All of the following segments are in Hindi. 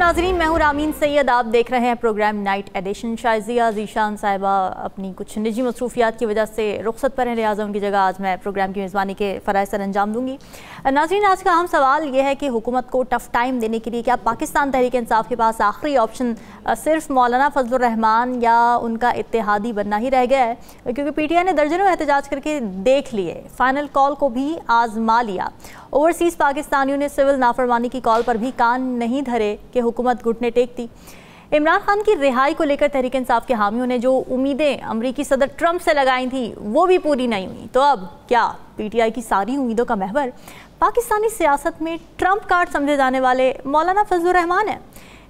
नाजरीन, मैं हूं रामीन सैयद। आप देख रहे हैं प्रोग्राम नाइट एडिशन। शायजिया ज़ीशान साहिबा अपनी कुछ निजी मसरूफियात की वजह से रुखसत पर हैं, लिहाजा उनकी जगह आज मैं प्रोग्राम की मेज़बानी के फ़राइज़ सर अंजाम दूंगी। नाजरीन, आज का अहम सवाल यह है कि हुकूमत को टफ़ टाइम देने के लिए क्या पाकिस्तान तहरीक इंसाफ के पास आखिरी ऑप्शन सिर्फ मौलाना फजलुर रहमान या उनका इत्तेहादी बनना ही रह गया है? क्योंकि PTI ने दर्जनों एहतजाज करके देख लिए, फ़ाइनल कॉल को भी आजमा लिया। ओवरसीज़ पाकिस्तानियों ने सिविल नाफरमानी की कॉल पर भी कान नहीं धरे कि हुकूमत घुटने टेकती। इमरान खान की रिहाई को लेकर तहरीक इंसाफ के हामियों ने जो उम्मीदें अमरीकी सदर ट्रंप से लगाई थी वो भी पूरी नहीं हुई। तो अब क्या PTI की सारी उम्मीदों का महवर पाकिस्तानी सियासत में ट्रंप कार्ड समझे जाने वाले मौलाना फजलुर रहमान है?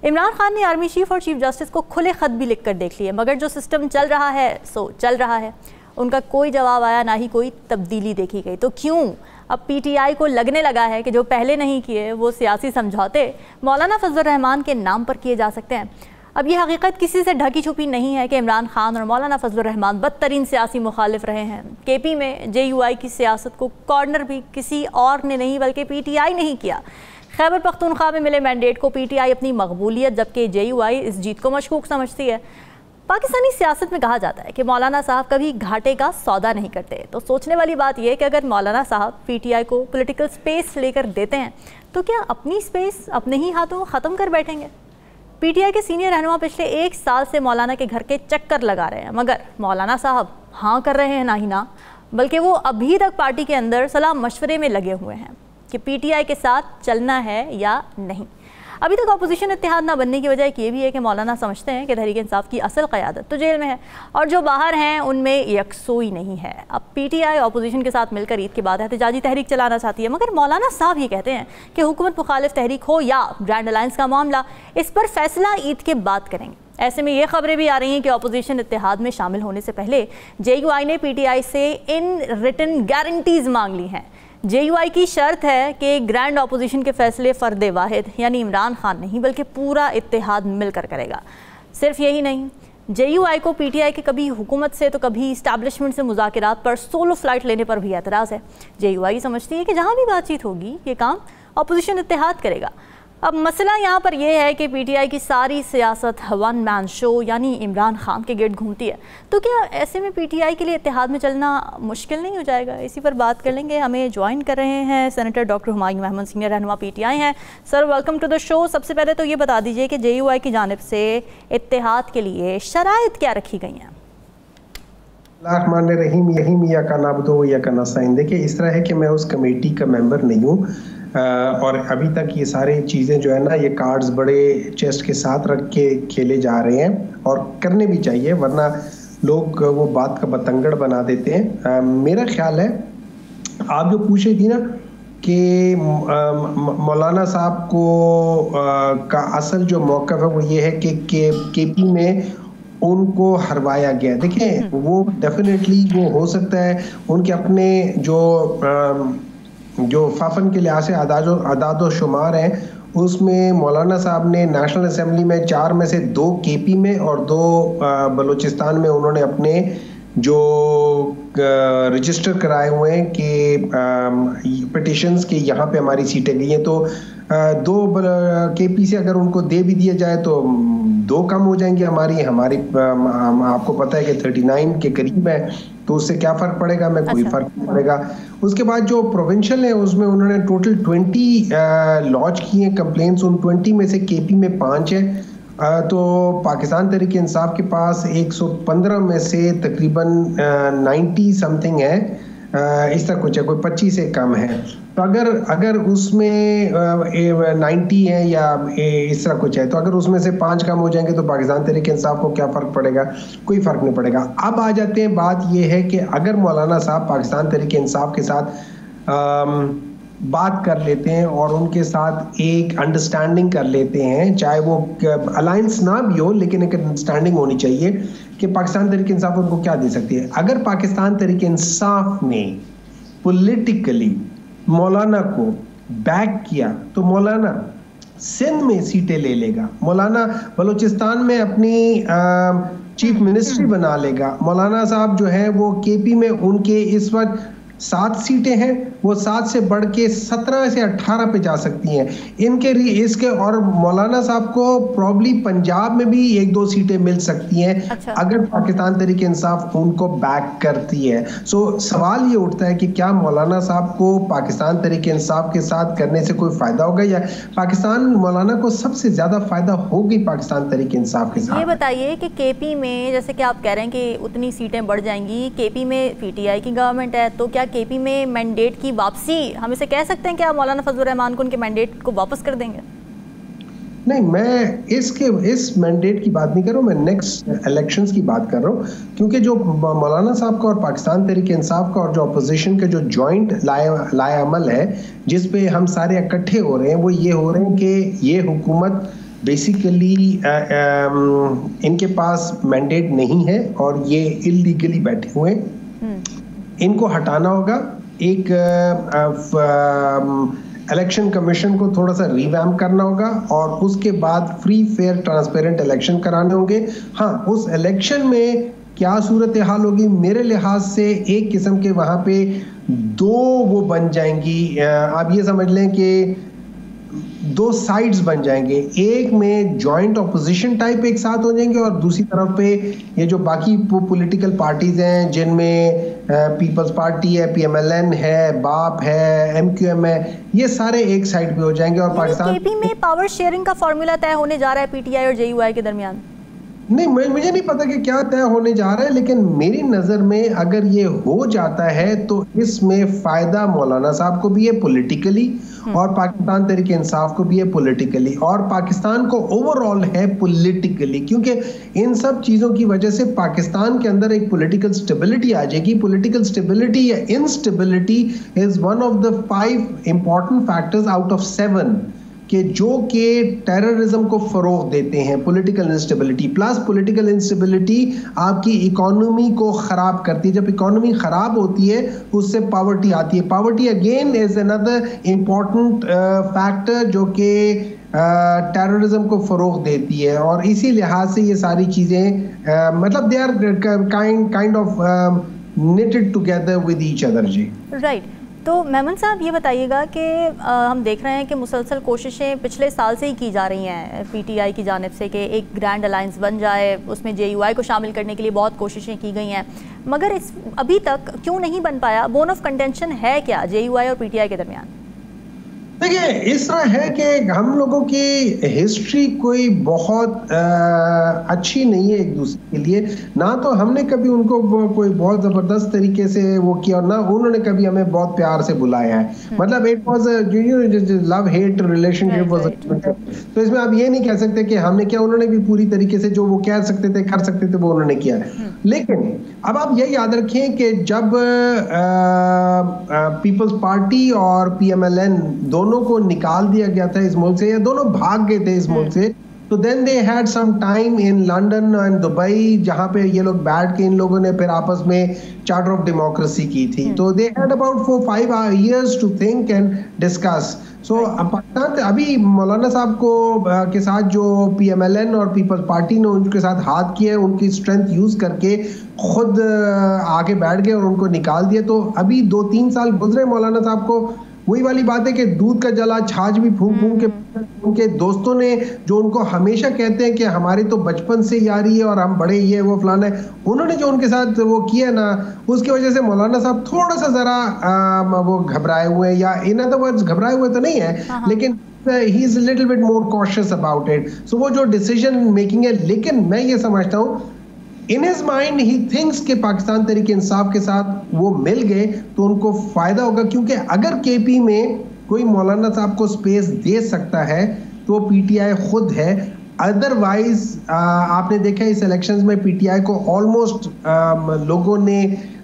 इमरान खान ने आर्मी चीफ और चीफ जस्टिस को खुले खत भी लिख कर देख लिए, मगर जो सिस्टम चल रहा है सो चल रहा है। उनका कोई जवाब आया, ना ही कोई तब्दीली देखी गई। तो क्यों अब PTI को लगने लगा है कि जो पहले नहीं किए वो सियासी समझौते मौलाना फजलुर रहमान के नाम पर किए जा सकते हैं? अब ये हकीकत किसी से ढकी छुपी नहीं है कि इमरान खान और मौलाना फजलुर रहमान बदतरीन सियासी मुखालिफ रहे हैं। KP में JUI की सियासत को कॉर्नर भी किसी और ने नहीं बल्कि PTI ने ही किया। खैबर पख्तूनख्वा में मिले मैंडेट को PTI अपनी मकबूलियत, जबकि JUI इस जीत को मशकूक समझती है। पाकिस्तानी सियासत में कहा जाता है कि मौलाना साहब कभी घाटे का सौदा नहीं करते। तो सोचने वाली बात यह है कि अगर मौलाना साहब PTI को पॉलिटिकल स्पेस लेकर देते हैं तो क्या अपनी स्पेस अपने ही हाथों ख़त्म कर बैठेंगे? PTI के सीनियर रहनुमा पिछले 1 साल से मौलाना के घर के चक्कर लगा रहे हैं, मगर मौलाना साहब हाँ कर रहे हैं ना ही ना, बल्कि वो अभी तक पार्टी के अंदर सलाह मशवरे में लगे हुए हैं कि PTI के साथ चलना है या नहीं। अभी तक अपोजिशन इत्तेहाद ना बनने की वजह एक ये भी है कि मौलाना समझते हैं कि तहरीक इंसाफ की असल क़यादत तो जेल में है और जो बाहर हैं उनमें यकसोई नहीं है। अब PTI अपोजिशन के साथ मिलकर ईद के बाद एहतजाजी तहरीक चलाना चाहती है, मगर मौलाना साहब ये कहते हैं कि हुकूमत मुखालिफ तहरीक हो या ग्रैंड अलायंस का मामला, इस पर फैसला ईद के बाद करेंगे। ऐसे में ये खबरें भी आ रही हैं कि अपोजिशन इत्तेहाद में शामिल होने से पहले JUI ने PTI से इन रिटन गारंटीज़ मांग ली हैं। JUI की शर्त है कि ग्रैंड अपोजिशन के फैसले फ़र्द वाहिद यानी इमरान खान नहीं बल्कि पूरा इत्तेहाद मिलकर करेगा। सिर्फ यही नहीं, JUI को PTI के कभी हुकूमत से तो कभी इस्टेब्लिशमेंट से मुज़ाकरात पर सोलो फ्लाइट लेने पर भी एतराज़ है। JUI समझती है कि जहाँ भी बातचीत होगी ये काम अपोजिशन इत्तेहाद करेगा। अब मसला यहाँ पर यह है कि PTI की सारी सियासत वन मैन शो यानी इमरान खान के गिर्द घूमती है। तो क्या ऐसे में PTI के लिए इत्तेहाद में चलना मुश्किल नहीं हो जाएगा? इसी पर बात कर लेंगे। हमें ज्वाइन कर रहे हैं senator doctor Humayun Ahmed, senior रहनुमा PTI हैं। Sir, welcome to the show. सबसे पहले तो ये बता दीजिए कि JUI की जानिब से इत्तेहाद के लिए शराइत क्या रखी गई हैं? रहीम यही मियाँ का नाबदो या का नसाइन। देखिए, इस तरह है कि मैं उस कमेटी का मेंबर नहीं हूँ और अभी तक ये सारी चीज़ें जो है ना, ये कार्ड्स बड़े चेस्ट के साथ रख के खेले जा रहे हैं और करने भी चाहिए, वरना लोग वो बात का बतंगड़ बना देते हैं। मेरा ख्याल है आप जो पूछ रही थी ना कि मौलाना साहब को का असल जो मौक़िफ़ है वो ये है कि KP में उनको हरवाया गया। देखें, वो डेफिनेटली वो हो सकता है उनके अपने जो फाफन के लिहाज से आदाद शुमार हैं उसमें मौलाना साहब ने नेशनल असेंबली में 4 में से 2 KP में और 2 बलूचिस्तान में उन्होंने अपने जो रजिस्टर कराए हुए हैं कि पिटिशंस के यहाँ पे हमारी सीटें गई हैं। तो 2 KP से अगर उनको दे भी दिया जाए तो 2 कम हो जाएंगी हमारी आपको पता है कि 39 के करीब है, तो उससे क्या फ़र्क पड़ेगा? मैं कोई फ़र्क नहीं पड़ेगा। उसके बाद जो प्रोविंशियल है उसमें उन्होंने टोटल 20 लॉन्च किए कंप्लेंट्स, उन 20 में से KP में 5 है। तो पाकिस्तान तहरीक इंसाफ के पास 115 में से तकरीबन 90 समथिंग है, इस तरह कुछ है, कोई 25 से कम है। तो अगर उसमें 90 है या इस तरह कुछ है, तो अगर उसमें से 5 कम हो जाएंगे तो पाकिस्तान तहरीक इंसाफ को क्या फ़र्क पड़ेगा? कोई फ़र्क नहीं पड़ेगा। अब आ जाते हैं, बात यह है कि अगर मौलाना साहब पाकिस्तान तहरीक इंसाफ के साथ बात कर लेते हैं और उनके साथ एक अंडरस्टैंडिंग कर लेते हैं, चाहे वो अलायंस ना भी हो लेकिन एक अंडरस्टैंडिंग होनी चाहिए कि पाकिस्तान तहरीक इंसाफ उनको क्या दे सकती है। अगर पाकिस्तान तहरीक इंसाफ ने पॉलिटिकली मौलाना को बैक किया तो मौलाना सिंध में सीटें ले लेगा, मौलाना बलूचिस्तान में अपनी चीफ मिनिस्ट्री बना लेगा। मौलाना साहब जो है वो KP में उनके इस वक्त 7 सीटें हैं, वो 7 से बढ़ के 17 से 18 पे जा सकती हैं इसके। और मौलाना साहब को प्रॉब्ली पंजाब में भी 1-2 सीटें मिल सकती हैं। अच्छा। अगर पाकिस्तान तहरीक इंसाफ उनको बैक करती है। सो सवाल ये उठता है कि क्या मौलाना साहब को पाकिस्तान तहरीक इंसाफ के साथ करने से कोई फायदा होगा, या पाकिस्तान मौलाना को सबसे ज्यादा फायदा होगी पाकिस्तान तहरीक इंसाफ के साथ? ये बताइए कि केपी में जैसे कि आप कह रहे हैं कि उतनी सीटें बढ़ जाएंगी, केपी में पीटीआई की गवर्नमेंट है, तो क्या केपी में मैंडेट की वापसी, हम इसे कह सकते हैं क्या मौलाना फजलुर रहमान को उनके मैंडेट को वापस कर देंगे? नहीं, मैं इस मैंडेट की बात नहीं कर रहा हूँ, मैं नेक्स्ट इलेक्शंस की बात कर रहा हूँ। क्योंकि जो मौलाना साहब का और पाकिस्तान तहरीक इंसाफ का और जो अपोजिशन का जो जॉइंट लाए अमल है, जिस पे हम सारे इकट्ठे हो रहे हैं, वो ये हो रहे हैं कि ये हुकूमत बेसिकली इनके पास मैंडेट नहीं है और ये इलीगली बैठे हुए हैं। इनको हटाना होगा। एक इलेक्शन कमीशन को थोड़ा सा रिवैम्प करना होगा और उसके बाद फ्री फेयर ट्रांसपेरेंट इलेक्शन कराने होंगे। हाँ, उस इलेक्शन में क्या सूरत हाल होगी, मेरे लिहाज से एक किस्म के वहां पे 2 वो बन जाएंगी। आप ये समझ लें कि 2 साइड्स बन जाएंगे। एक में जॉइंट ऑपोजिशन टाइप एक साथ हो जाएंगे और दूसरी तरफ पे ये जो बाकी पॉलिटिकल पार्टीज हैं, जिनमें पीपल्स पार्टी है, पीएमएलएन है, बाप है, एमक्यूएम है, ये सारे एक साइड पे हो जाएंगे। और पाकिस्तान केपी में पावर शेयरिंग का फॉर्मूला तय होने जा रहा है पीटीआई और जेयूआई के दरमियान? नहीं, मुझे नहीं पता कि क्या तय होने जा रहा है, लेकिन मेरी नजर में अगर ये हो जाता है तो इसमें फायदा मौलाना साहब को भी है पॉलिटिकली और पाकिस्तान तहरीक इंसाफ को भी है पॉलिटिकली और पाकिस्तान को ओवरऑल है पॉलिटिकली, क्योंकि इन सब चीजों की वजह से पाकिस्तान के अंदर एक पॉलिटिकल स्टेबिलिटी आ जाएगी। पॉलिटिकल स्टेबिलिटी या instability is one of the 5 important factors out of 7 कि जो कि टेररिज्म को फरोग देते हैं। Political instability plus political instability आपकी इकोनॉमी को खराब करती है। जब इकोनॉमी खराब होती है उससे पॉवर्टी आती है। Poverty again is another important factor जो कि टेररिज्म को फरोग देती है और इसी लिहाज से ये सारी चीजें मतलब they are kind of knitted together with each other जी। राइट। तो मेमन साहब ये बताइएगा कि हम देख रहे हैं कि मुसलसल कोशिशें पिछले साल से ही की जा रही हैं पीटीआई की जानिब से कि एक ग्रैंड अलायंस बन जाए, उसमें जेयूआई को शामिल करने के लिए बहुत कोशिशें की गई हैं, मगर अभी तक क्यों नहीं बन पाया? बोन ऑफ कंटेंशन है क्या जेयूआई और पीटीआई के दरमियान? देखिए, इस तरह है कि हम लोगों की हिस्ट्री कोई बहुत अच्छी नहीं है एक दूसरे के लिए। ना तो हमने कभी उनको कोई बहुत जबरदस्त तरीके से वो किया और ना उन्होंने कभी हमें बहुत प्यार से बुलाया है। मतलब it was love hate relationship was. तो इसमें आप ये नहीं कह सकते कि हमने किया, उन्होंने भी पूरी तरीके से जो वो कह सकते थे कर सकते थे वो उन्होंने किया। लेकिन अब आप ये याद रखें कि जब पीपल्स पार्टी और पीएमएलएन दोनों को निकाल दिया गया था इस मुल्क से, या दोनों भाग गए थे इस मुल्क से, तो then they had some time in London and Dubai जहां पे ये लोग बैठ के इन लोगों ने फिर आपस में चार्टर ऑफ डेमोक्रेसी की थी। तो they had about 4-5 years to think and discuss. So Pakistan अभी मौलाना साहब को के साथ जो पीएमएलएन और पीपल्स पार्टी ने उनके साथ हाथ किए, उनकी स्ट्रेंथ यूज करके खुद आगे बैठ गए और उनको निकाल दिया। तो अभी 2-3 साल गुजरे मौलाना साहब को, वही वाली बात है कि दूध का जला छाछ भी फूंक फूंक के उनके दोस्तों ने जो उनको हमेशा कहते हैं कि हमारी तो बचपन से यारी है और हम बड़े ये वो फलाना है, उन्होंने जो उनके साथ वो किया ना, उसकी वजह से मौलाना साहब थोड़ा सा जरा वो घबराए हुए हैं, या इन अदर वर्ड्स घबराए हुए तो नहीं है, लेकिन he is a little bit more cautious about it. So वो जो डिसीजन मेकिंग है, लेकिन मैं ये समझता हूँ in his mind he thinks कि पाकिस्तान तहरीक इंसाफ के साथ वो मिल गए तो उनको फायदा होगा, क्योंकि अगर केपी में कोई मौलाना साहब को स्पेस दे सकता है तो पीटीआई खुद है। अदरवाइज आपने देखा इस इलेक्शंस में पीटीआई को ऑलमोस्ट लोगों ने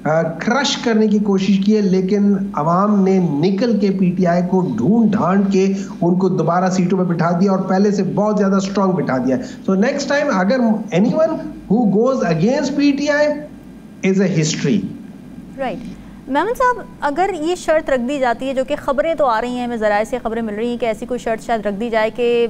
क्रश करने की कोशिश की है, लेकिन अवाम ने निकल के पीटीआई को ढूंढ ढांड के उनको दोबारा सीटों पे बिठा दिया और पहले से बहुत ज्यादा स्ट्रांग बिठा दिया। सो नेक्स्ट टाइम अगर anyone who goes against PTI is a history. Right. Memon साहब, अगर ये शर्त रख दी जाती है, जो कि ख़बरें तो आ रही हैं, हमें ज़राए से ख़बरें मिल रही हैं कि ऐसी कोई शर्त शायद रख दी जाए कि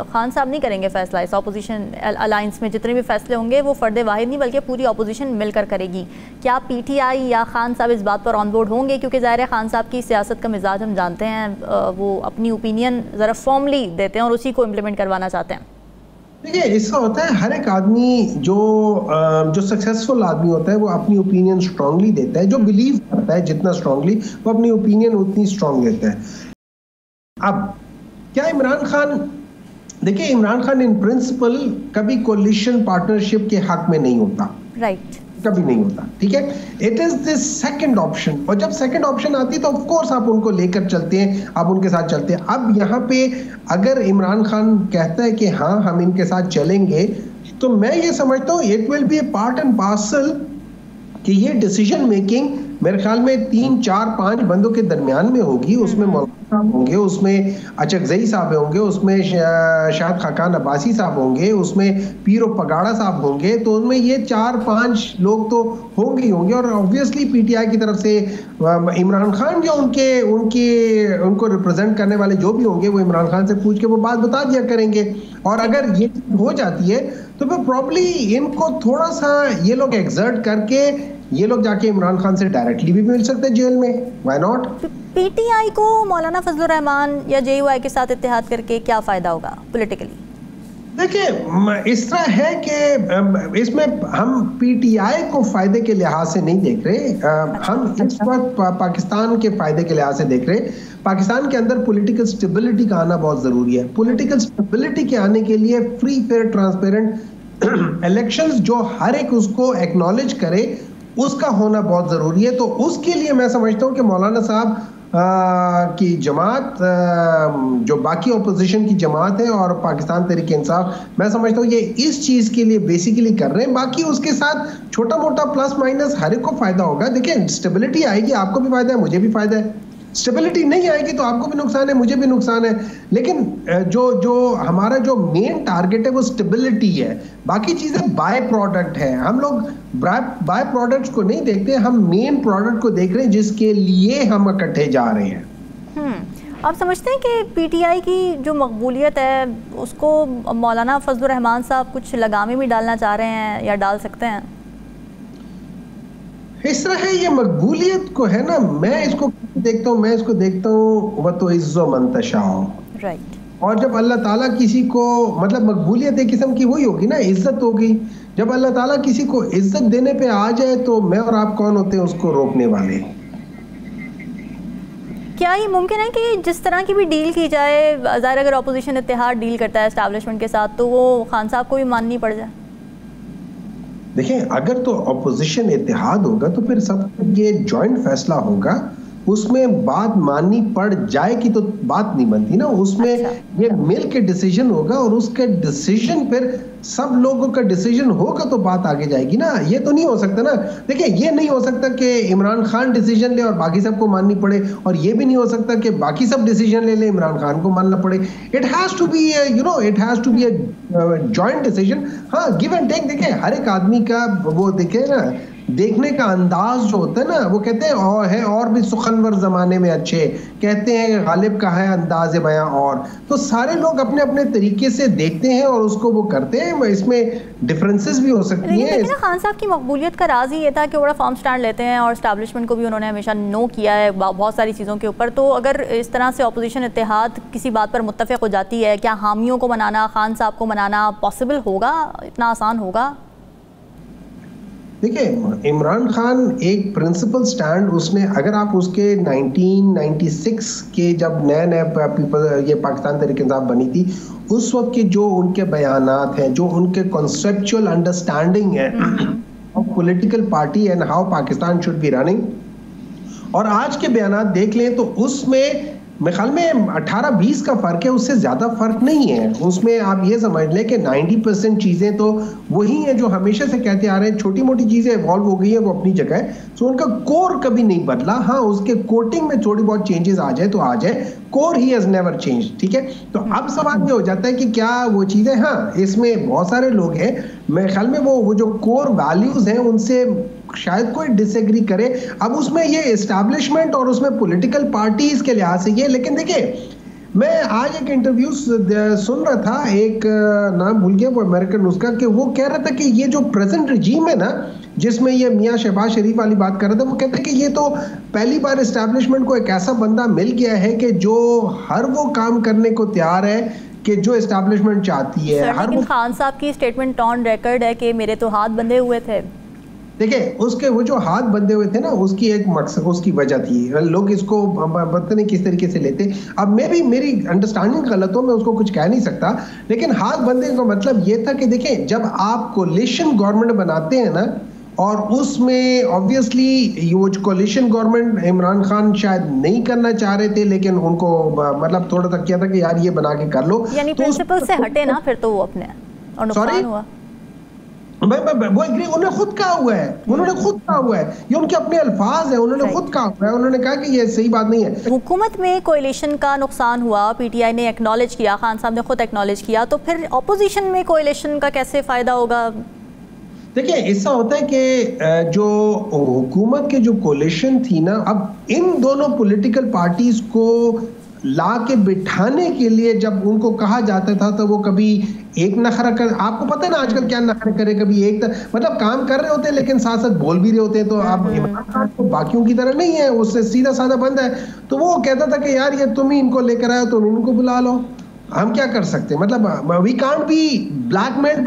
खान साहब नहीं करेंगे फ़ैसला, इस अपोजिशन अलाइंस में जितने भी फैसले होंगे वो फ़र्द वाहिद नहीं बल्कि पूरी अपोजिशन मिलकर करेगी, क्या PTI या खान साहब इस बात पर ऑन बोर्ड होंगे? क्योंकि ज़ाहिर है खान साहब की सियासत का मिजाज हम जानते हैं, वो अपनी ओपिनियन ज़रा फॉर्मली देते हैं और उसी को इम्प्लीमेंट करवाना चाहते हैं। देखिए, इसका होता है हर एक आदमी जो सक्सेसफुल आदमी होता है वो अपनी ओपिनियन स्ट्रांगली देता है, जो बिलीव करता है जितना स्ट्रांगली वो अपनी ओपिनियन उतनी स्ट्रांग देता है। अब क्या इमरान खान, देखिए इमरान खान इन प्रिंसिपल कभी कोलिशन पार्टनरशिप के हक में नहीं होता, राइट, कभी नहीं होता, ठीक है। It is this second option, और जब सेकंड ऑप्शन आती है तो ऑफ कोर्स आप उनको लेकर चलते हैं, आप उनके साथ चलते हैं। अब यहाँ पे अगर इमरान खान कहता है कि हाँ हम इनके साथ चलेंगे, तो मैं ये समझता हूँ it will be A part and parcel कि ये डिसीजन मेकिंग मेरे ख्याल में 3, 4, 5 बंदों के दरमियान में होगी। उसमें मौलाना साहब होंगे, उसमें अचकजई साहब होंगे, उसमें शायद खाकान अब्बासी साहब होंगे, उसमें पीरो पगाड़ा साहब होंगे, तो उनमें ये 4-5 लोग तो होंगे ही होंगे। और ऑब्वियसली PTI की तरफ से इमरान खान जो उनको रिप्रेजेंट करने वाले जो भी होंगे वो इमरान खान से पूछ के वो बात बता दिया करेंगे। और अगर ये हो जाती है तो फिर प्रॉब्ली इनको थोड़ा सा ये लोग एक्सर्ट करके ये लोग जाके इमरान खान से डायरेक्टली भी मिल सकते हैं जेल में, व्हाई नॉट। PTI को मौलाना फजलुर रहमान या JUI के साथ इत्तेहाद करके क्या फ़ायदा होगा पॉलिटिकली? देखिए, इस तरह है कि इसमें हम PTI को फायदे के लिहाज से नहीं देख रहे, हम इस वक्त पाकिस्तान के फायदे के लिहाज से देख रहे। पाकिस्तान के अंदर पॉलिटिकल स्टेबिलिटी का आना बहुत जरूरी है। पॉलिटिकल स्टेबिलिटी के आने के लिए फ्री, फेयर, ट्रांसपेरेंट इलेक्शंस जो हर एक उसको एक्नॉलेज करे उसका होना बहुत जरूरी है। तो उसके लिए मैं समझता हूँ कि मौलाना साहब की जमात, जो बाकी ओपोजिशन की जमात है और पाकिस्तान तहरीक इंसाफ, मैं समझता हूँ ये इस चीज के लिए बेसिकली कर रहे हैं। बाकी उसके साथ छोटा मोटा प्लस माइनस हर एक को फायदा होगा। देखिए, स्टेबिलिटी आएगी, आपको भी फायदा है, मुझे भी फायदा है। स्टेबिलिटी नहीं आएगी तो आपको भी नुकसान है, मुझे भी नुकसान है। लेकिन जो हमारा जो मेन टारगेट है वो स्टेबिलिटी है, बाकी चीजें बाय प्रोडक्ट है। हम लोग बाय प्रोडक्ट्स को नहीं देखते, हम मेन प्रोडक्ट को देख रहे हैं जिसके लिए हम इकट्ठे जा रहे हैं। आप समझते हैं कि PTI की जो मकबूलियत है उसको मौलाना फजलुर रहमान साहब कुछ लगामे भी डालना चाह रहे हैं या डाल सकते हैं? इस तरह है, ये मकबूलियत को है ना, मैं इसको देखता हूँ वह तो इज्जो मंतशाओ, राइट। और जब अल्लाह ताला किसी को, मतलब मकबूलियत एक किस्म की वही होगी ना, इज्जत होगी। जब अल्लाह ताला किसी को इज्जत देने पे आ जाए तो मैं और आप कौन होते हैं उसको रोकने वाले। क्या ये मुमकिन है कि जिस तरह की भी डील की जाए, ज़ाहिर अगर अपोजिशन इत्तेहाद डील करता है एस्टैब्लिशमेंट के साथ, तो वो खान साहब को भी माननी पड़ जाए? देखिए, अगर तो अपोजिशन इत्तेहाद होगा तो फिर सब ये जॉइंट फैसला होगा, उसमें बात माननी पड़ जाएगी तो बात नहीं बनती ना, उसमें अच्छा। ये मिल के डिसीजन होगा और उसके डिसीजन फिर सब लोगों का डिसीजन होगा तो बात आगे जाएगी ना। ये तो नहीं हो सकता ना। देखिए, ये नहीं हो सकता कि इमरान खान डिसीजन ले और बाकी सबको माननी पड़े, और ये भी नहीं हो सकता कि बाकी सब डिसीजन ले इमरान खान को मानना पड़े। It has to be it has to be a joint decision. हाँ, गिव एंड टेक। देखिए, हर एक आदमी का वो देखे ना, देखने का अंदाज जो होता है ना, वो कहते हैं और भी सुखनवर जमाने में अच्छे, कहते हैं गालिब का है अंदाज बयां। और तो सारे लोग अपने अपने तरीके से देखते हैं और उसको वो करते हैं, इसमें डिफरेंसेस भी हो सकती हैं। लेकिन खान साहब की मकबूलियत का राज ही ये था कि बड़ा फॉर्म स्टैंड लेते हैं और एस्टैब्लिशमेंट को भी उन्होंने हमेशा नो किया है बहुत सारी चीज़ों के ऊपर। तो अगर इस तरह से अपोजिशन इत्तेहाद किसी बात पर मुत्तफिक हो जाती है, क्या हामियों को मनाना, खान साहब को मनाना पॉसिबल होगा? इतना आसान होगा? देखिए, इमरान खान एक प्रिंसिपल स्टैंड उसने, अगर आप उसके 1996 के जब नए पीपल ये पाकिस्तान तहरीक इंसाफ बनी थी, उस वक्त के जो उनके बयानात हैं, जो उनके कॉन्सेप्चुअल अंडरस्टैंडिंग है of political party and how Pakistan should be running, और आज के बयानात देख लें तो उसमें मेरे ख्याल में 18-20 का फर्क है, उससे ज्यादा फर्क नहीं है। उसमें आप ये समझ लें कि 90% चीजें तो वही हैं जो हमेशा से कहते आ रहे हैं। छोटी मोटी चीजें इवॉल्व हो गई है, वो अपनी जगह है, तो उनका कोर कभी नहीं बदला। हाँ, उसके कोटिंग में थोड़ी बहुत चेंजेस आ जाए तो आ जाए, core he has never change. ठीक है, तो अब सवाल ये हो जाता है कि क्या वो चीजें, हाँ इसमें बहुत सारे लोग हैं, मेरे ख्याल में वो जो कोर वैल्यूज हैं उनसे शायद कोई डिसएग्री करे। अब उसमें ये एस्टैब्लिशमेंट और उसमें पॉलिटिकल पार्टीज के लिहाज से ये, लेकिन देखिए मैं आज एक इंटरव्यू सुन रहा था, एक नाम भूल गया वो अमेरिकन उसका, कि वो कह रहा था कि ये जो प्रेजेंट रजीम है ना, जिसमें ये मियां शहबाज शरीफ वाली बात कर रहा था, वो कहते हैं कि ये तो पहली बार एस्टैब्लिशमेंट को एक ऐसा बंदा मिल गया है कि जो हर वो काम करने को तैयार है कि जो एस्टैब्लिशमेंट चाहती है। हर लेकिन खान साहब की स्टेटमेंट ऑन रिकॉर्ड है कि मेरे तो हाथ बंधे हुए थे। देखिए उसके वो जो हाथ बंधे हुए थे ना, उसकी एक मकसद, उसकी वजह थी। लोग इसको पता नहीं किस तरीके से लेते। अब मेरी अंडरस्टैंडिंग गलत हो, मैं उसको कुछ कह नहीं सकता, लेकिन हाथ बंधे का मतलब ये था कि देखिए जब आप कोलिशन गवर्नमेंट बनाते हैं ना, और उसमें ऑब्वियसली वो कोलिशन गवर्नमेंट इमरान खान शायद नहीं करना चाह रहे थे, लेकिन उनको मतलब थोड़ा सा किया था कि यार ये बना के कर लो, यानी प्रिंसिपल से हटे ना फिर तो वो अपने, और नुकसान हुआ। वो एग्री, उन्होंने खुद कहा हुआ है, ये उनके अपने अल्फाज है, उन्होंने खुद कहा हुआ है, उन्होंने कहा कि ये सही बात नहीं है। हुकूमत में कोalition का नुकसान हुआ, पीटीआई ने एक्नॉलेज किया, खान साहब ने खुद एक्नॉलेज किया, तो फिर ऑपोजिशन में कोalition का कैसे फायदा होगा? देखिए ऐसा होता है कि जो हुकूमत के जो कोalition थी ना, अब इन दोनों पॉलिटिकल पार्टीज को ला के बिठाने के लिए जब उनको कहा जाता था तो वो कभी एक नखरा कर, आपको पता है ना आजकल क्या नखरा करे, कभी एक मतलब काम कर रहे होते हैं लेकिन साथ साथ बोल भी रहे होते हैं। तो आप इमरान खान तो बाकियों की तरह नहीं है, उससे सीधा साधा बंद है। तो वो कहता था कि यार ये तुम ही इनको लेकर आए, तुम इनको बुला लो, हम क्या कर सकते हैं, मतलब we can't be blackmailed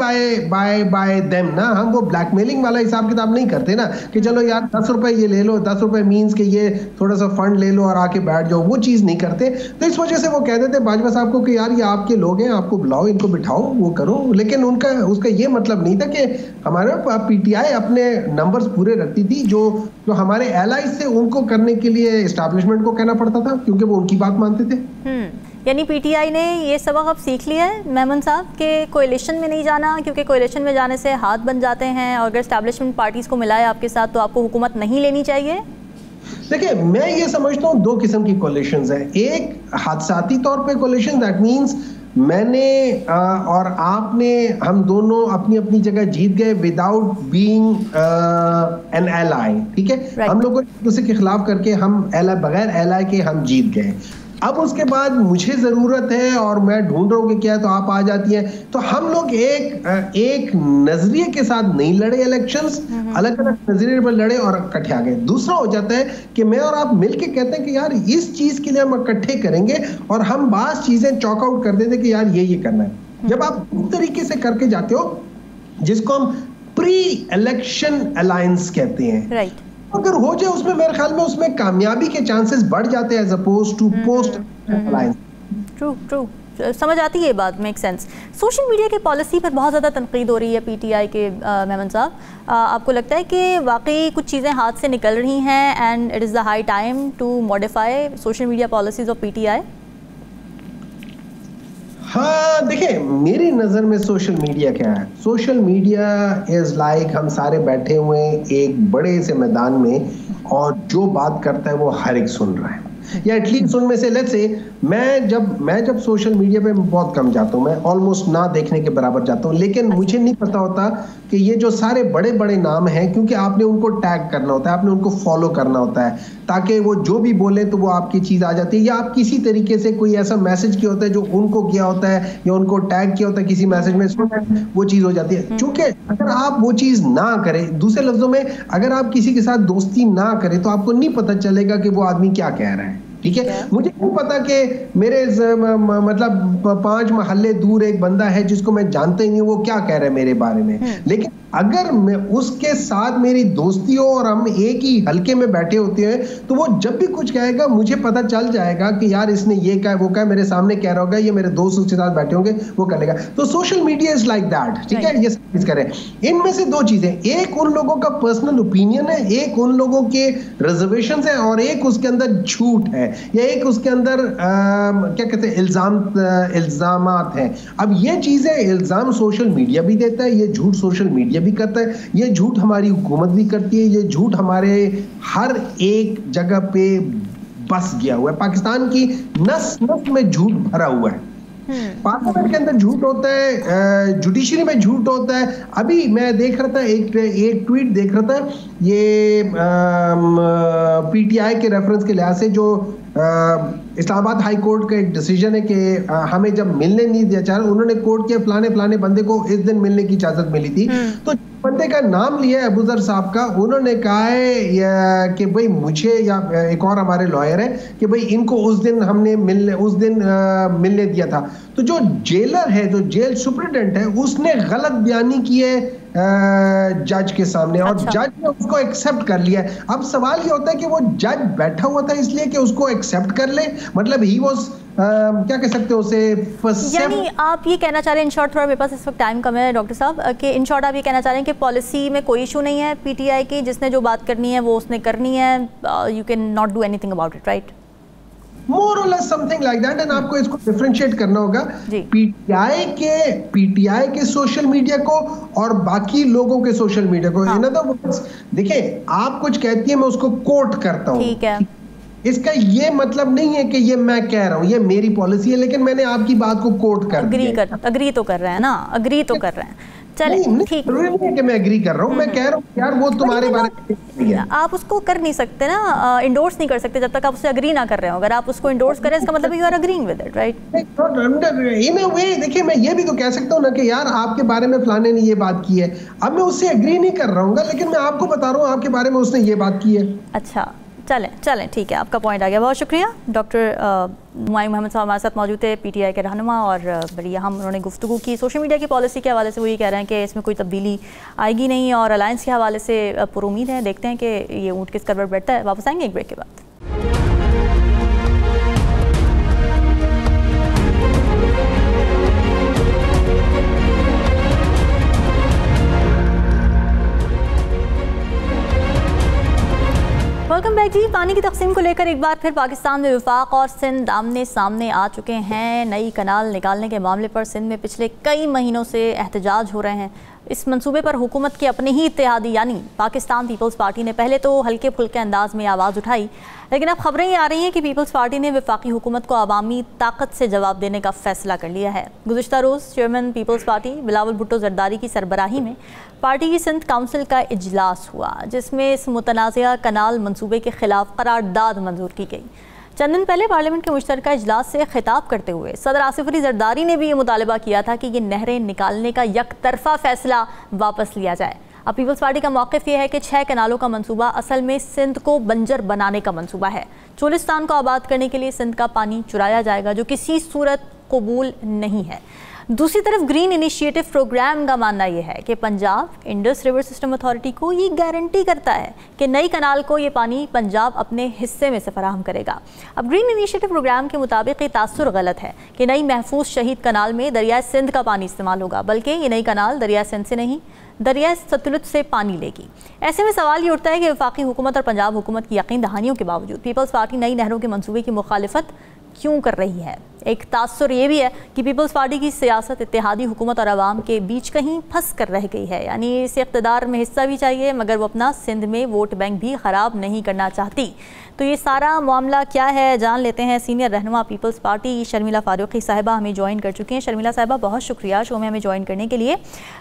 by them ना। हम वो ब्लैकमेलिंग वाला हिसाब किताब नहीं करते ना कि चलो यार 10 रुपए ये ले लो, 10 रुपए मीन्स के ये थोड़ा सा फंड ले लो और आके बैठ जाओ, वो चीज नहीं करते। तो इस वजह से वो कह देते बाजवा साहब को कि यार ये आपके लोग हैं, आपको बुलाओ, इनको बिठाओ, वो करो। लेकिन उसका ये मतलब नहीं था कि हमारे पीटीआई अपने नंबर्स पूरे रखती थी, जो हमारे एलाइज से उनको करने के लिए एस्टैब्लिशमेंट को कहना पड़ता था, क्योंकि वो उनकी बात मानते थे। यानी पीटीआई ने ये सबक अब सीख लिया है मेमन साहब के कोalition में नहीं जाना, क्योंकि कोalition में जाने से हाथ बन जाते हैं, और अगर एस्टैब्लिशमेंट पार्टीज को मिलाए आपके साथ तो आपको हुकूमत नहीं लेनी चाहिए। देखिए मैं ये समझता हूँ दो किस्म की कोalitions है। एक हादसाती तौर पे कोalition, दैट मीन्स मैंने और आपने, हम दोनों अपनी अपनी जगह जीत गए विदाउट बीइंग एन एलाई, ठीक है। हम लोगों ने एक दूसरे के खिलाफ करके हम बगैर एलाई के हम जीत गए। अब उसके बाद मुझे जरूरत है और मैं ढूंढ रहा हूँ कि क्या, तो आप आ जाती हैं। तो हम लोग एक नजरिए के साथ नहीं लड़े इलेक्शंस, अलग अलग नजरिए पर लड़े और इकट्ठे आ गए। दूसरा हो जाता है कि मैं और आप मिलके कहते हैं कि यार इस चीज के लिए हम इकट्ठे करेंगे, और हम बास चीजें चॉक आउट कर देते कि यार ये करना है। जब आप उस तरीके से करके जाते हो, जिसको हम प्री इलेक्शन अलायंस कहते हैं, राइट, अगर हो जाए उसमें मेरे ख्याल में उसमें कामयाबी के चांसेस बढ़ जाते हैं as oppose to post alliance. True, समझ आती है ये बात, मेक सेंस। सोशल मीडिया की पॉलिसी पर बहुत ज़्यादा तनकीद हो रही है पीटीआई के मेमन साहब, आपको लगता है कि वाकई कुछ चीज़ें हाथ से निकल रही हैं and it is the high time to modify social media policies of PTI? हाँ देखिए, मेरी नजर में सोशल मीडिया क्या है, सोशल मीडिया इज लाइक हम सारे बैठे हुए एक बड़े से मैदान में, और जो बात करता है वो हर एक सुन रहा है, या एटलीस्ट उनमें से लेट्स से मैं जब सोशल मीडिया पे बहुत कम जाता हूँ, मैं ऑलमोस्ट ना देखने के बराबर जाता हूँ, लेकिन मुझे नहीं पता होता कि ये जो सारे बड़े बड़े नाम हैं, क्योंकि आपने उनको टैग करना होता है, आपने उनको फॉलो करना होता है, ताकि वो जो भी बोले तो वो आपकी चीज आ जाती है, या आप किसी तरीके से कोई ऐसा मैसेज किया होता है जो उनको किया होता है या उनको टैग किया होता है किसी मैसेज में, वो चीज हो जाती है। क्योंकि अगर आप वो चीज ना करें, दूसरे लफ्जों में अगर आप किसी के साथ दोस्ती ना करें, तो आपको नहीं पता चलेगा कि वो आदमी क्या कह रहा है, ठीक है। मुझे नहीं पता कि मेरे मतलब 5 महल्ले दूर एक बंदा है जिसको मैं जानता ही नहीं, वो क्या कह रहा है मेरे बारे में, लेकिन अगर मैं उसके साथ मेरी दोस्ती हो और हम एक ही हल्के में बैठे होते हैं, तो वो जब भी कुछ कहेगा मुझे पता चल जाएगा कि यार इसने ये कहा, वो कहा, मेरे सामने कह रहा होगा, ये मेरे दोस्त उसके साथ बैठे होंगे, वो कर लेगा। तो social media is like that, ठीक है। ये चीज करें, इनमें से दो चीजें, एक उन लोगों का पर्सनल ओपिनियन है, एक उन लोगों के रिजर्वेशन है, और एक उसके अंदर झूठ है, या एक उसके अंदर क्या कहते हैं इल्जामात हैं। अब ये चीजें, इल्जाम सोशल मीडिया भी देता है, ये झूठ सोशल मीडिया भी करता है, ये झूठ हमारी हुकूमत भी करती है, ये झूठ हमारे हर एक जगह पे बस गया हुआ है। पाकिस्तान की नस नस में झूठ भरा हुआ है, पार्लियामेंट के अंदर झूठ होता है, जुडिशरी में झूठ होता है। अभी मैं देख रहा था एक ट्वीट देख रहा था, ये पीटीआई के रेफरेंस के लिहाज से जो इस्लामाबाद हाई कोर्ट का एक डिसीजन है कि हमें जब मिलने नहीं दिया चाह रहा, उन्होंने कोर्ट के फलाने बंदे को इस दिन मिलने की इजाजत मिली थी, तो बंदे का नाम लिया है अबूजर साहब का, उन्होंने कहा है कि भाई मुझे या एक और हमारे लॉयर है कि भाई इनको उस दिन हमने मिलने दिया था। तो जो जेलर है, जो जेल सुप्रिटेंडेंट है, उसने गलत बयानी की है जज के सामने, और जज ने उसको एक्सेप्ट कर लिया है। अब सवाल ये होता है कि वो जज बैठा हुआ था इसलिए कि उसको एक्सेप्ट कर ले, मतलब ही वाज क्या कह सकते हो उसे, यानी आप ये कहना चाह रहे हैं, इन शॉर्ट, थोड़ा मेरे पास इस वक्त टाइम कम है डॉक्टर साहब, कि इन शॉर्ट आप ये कहना चाह रहे हैं कि पॉलिसी में कोई इशू नहीं है पीटीआई की, जिसने जो बात करनी है वो उसने करनी है, you can not do anything about it, right? More or less something like that. And आपको इसको डिफरेंशिएट करना होगा पीटीआई के सोशल मीडिया को और बाकी लोगों के सोशल मीडिया को। इन अदर वर्ड्स, देखिए आप कुछ कहती है, मैं उसको कोट करता हूँ, ठीक है, इसका ये मतलब नहीं है कि ये मैं कह रहा हूँ, ये मेरी पॉलिसी है, लेकिन मैंने आपकी बात को कोट कर दिया। अग्री तो कर रहे हैं ना, अग्री तो कर रहे हैं, चले ठीक है कि मैं एग्री कर रहा हूँ, मैं कह रहा हूँ यार वो तुम्हारे बारे में आप उसको कर नहीं सकते ना, इंडोर्स नहीं कर सकते जब तक आप उससे अग्री ना कर रहे हो। अगर आप उसको इंडोर्स करें इसका मतलब you are agreeing with it, right? In a way देखिए, मैं ये भी तो कह सकता हूँ ना कि यार आपके बारे में फलाने ने ये बात की है, अब मैं उससे एग्री नहीं कर रहा हूँ, लेकिन मैं आपको बता रहा हूँ आपके बारे में उसने ये बात की है। अच्छा, चलें ठीक है, आपका पॉइंट आ गया, बहुत शुक्रिया। डॉक्टर नुआइम मोहम्मद साहब हमारे साथ मौजूद थे, पीटीआई के रहनुमा, और बड़ी अहम उन्होंने गुफ्तगू की सोशल मीडिया की पॉलिसी के हवाले से। वो ये कह रहे हैं कि इसमें कोई तब्दीली आएगी नहीं, और अलायंस के हवाले से पुरुमीद हैं। देखते हैं कि ये ऊँट किस करवट बैठता है। वापस आएंगे एक ब्रेक के बाद। वेलकम बैक जी। पानी की तकसीम को लेकर एक बार फिर पाकिस्तान में वफाक और सिंध आमने सामने आ चुके हैं। नई कनाल निकालने के मामले पर सिंध में पिछले कई महीनों से एहतजाज हो रहे हैं। इस मंसूबे पर हुकूमत के अपने ही इत्तेहादी यानी पाकिस्तान पीपल्स पार्टी ने पहले तो हल्के फुल्के अंदाज में आवाज़ उठाई, लेकिन अब खबरें ये आ रही हैं कि पीपल्स पार्टी ने वफाकी हुकूमत को अवामी ताकत से जवाब देने का फैसला कर लिया है। गुज़िश्ता रोज़ chairman People's party Bilawal Bhutto Zardari की सरबराही में पार्टी की सिंध काउंसिल का इजलास हुआ, जिसमें इस मुतनाज़िया कनाल मंसूबे के खिलाफ करारदाद मंजूर की गई। चंद दिन पहले पार्लियामेंट के मुश्तरका इजलास से खिताब करते हुए सदर आसिफ अली जरदारी ने भी ये मुतालबा किया था कि ये नहरें निकालने का यकतरफा फैसला वापस लिया जाए। अब पीपल्स पार्टी का मौक़िफ़ ये है कि 6 कनालों का मंसूबा असल में सिंध को बंजर बनाने का मंसूबा है। चोलिस्तान को आबाद करने के लिए सिंध का पानी चुराया जाएगा, जो किसी सूरत कबूल नहीं है। दूसरी तरफ ग्रीन इनिशिएटिव प्रोग्राम का मानना यह है कि Punjab Indus river system authority को ये गारंटी करता है कि नई कनाल को ये पानी पंजाब अपने हिस्से में से फराहम करेगा। अब ग्रीन इनिशिएटिव प्रोग्राम के मुताबिक ये तासुर गलत है कि नई महफूज शहीद कनाल में दरिया सिंध का पानी इस्तेमाल होगा, बल्कि ये नई कनाल दरिया सिंध से नहीं दरिया सतलुज से पानी लेगी। ऐसे में सवाल ये उठता है कि वफाकी हुकूमत और पंजाब हुकूमत की यकीन दहानियों के बावजूद पीपल्स पार्टी नई नहरों के मंसूबे की मुखालिफत क्यों कर रही है। एक तासुर ये भी है कि पीपल्स पार्टी की सियासत इत्तेहादी हुकूमत और अवाम के बीच कहीं फंस कर रह गई है, यानी इसे इक़्तिदार में हिस्सा भी चाहिए मगर वो अपना सिंध में वोट बैंक भी ख़राब नहीं करना चाहती। तो ये सारा मामला क्या है जान लेते हैं। सीनियर रहनुमा पीपल्स पार्टी शर्मिला फारूकी साहिबा हमें ज्वाइन कर चुकी हैं। शर्मिला साहिबा, बहुत शुक्रिया शो में हमें ज्वाइन करने के लिए।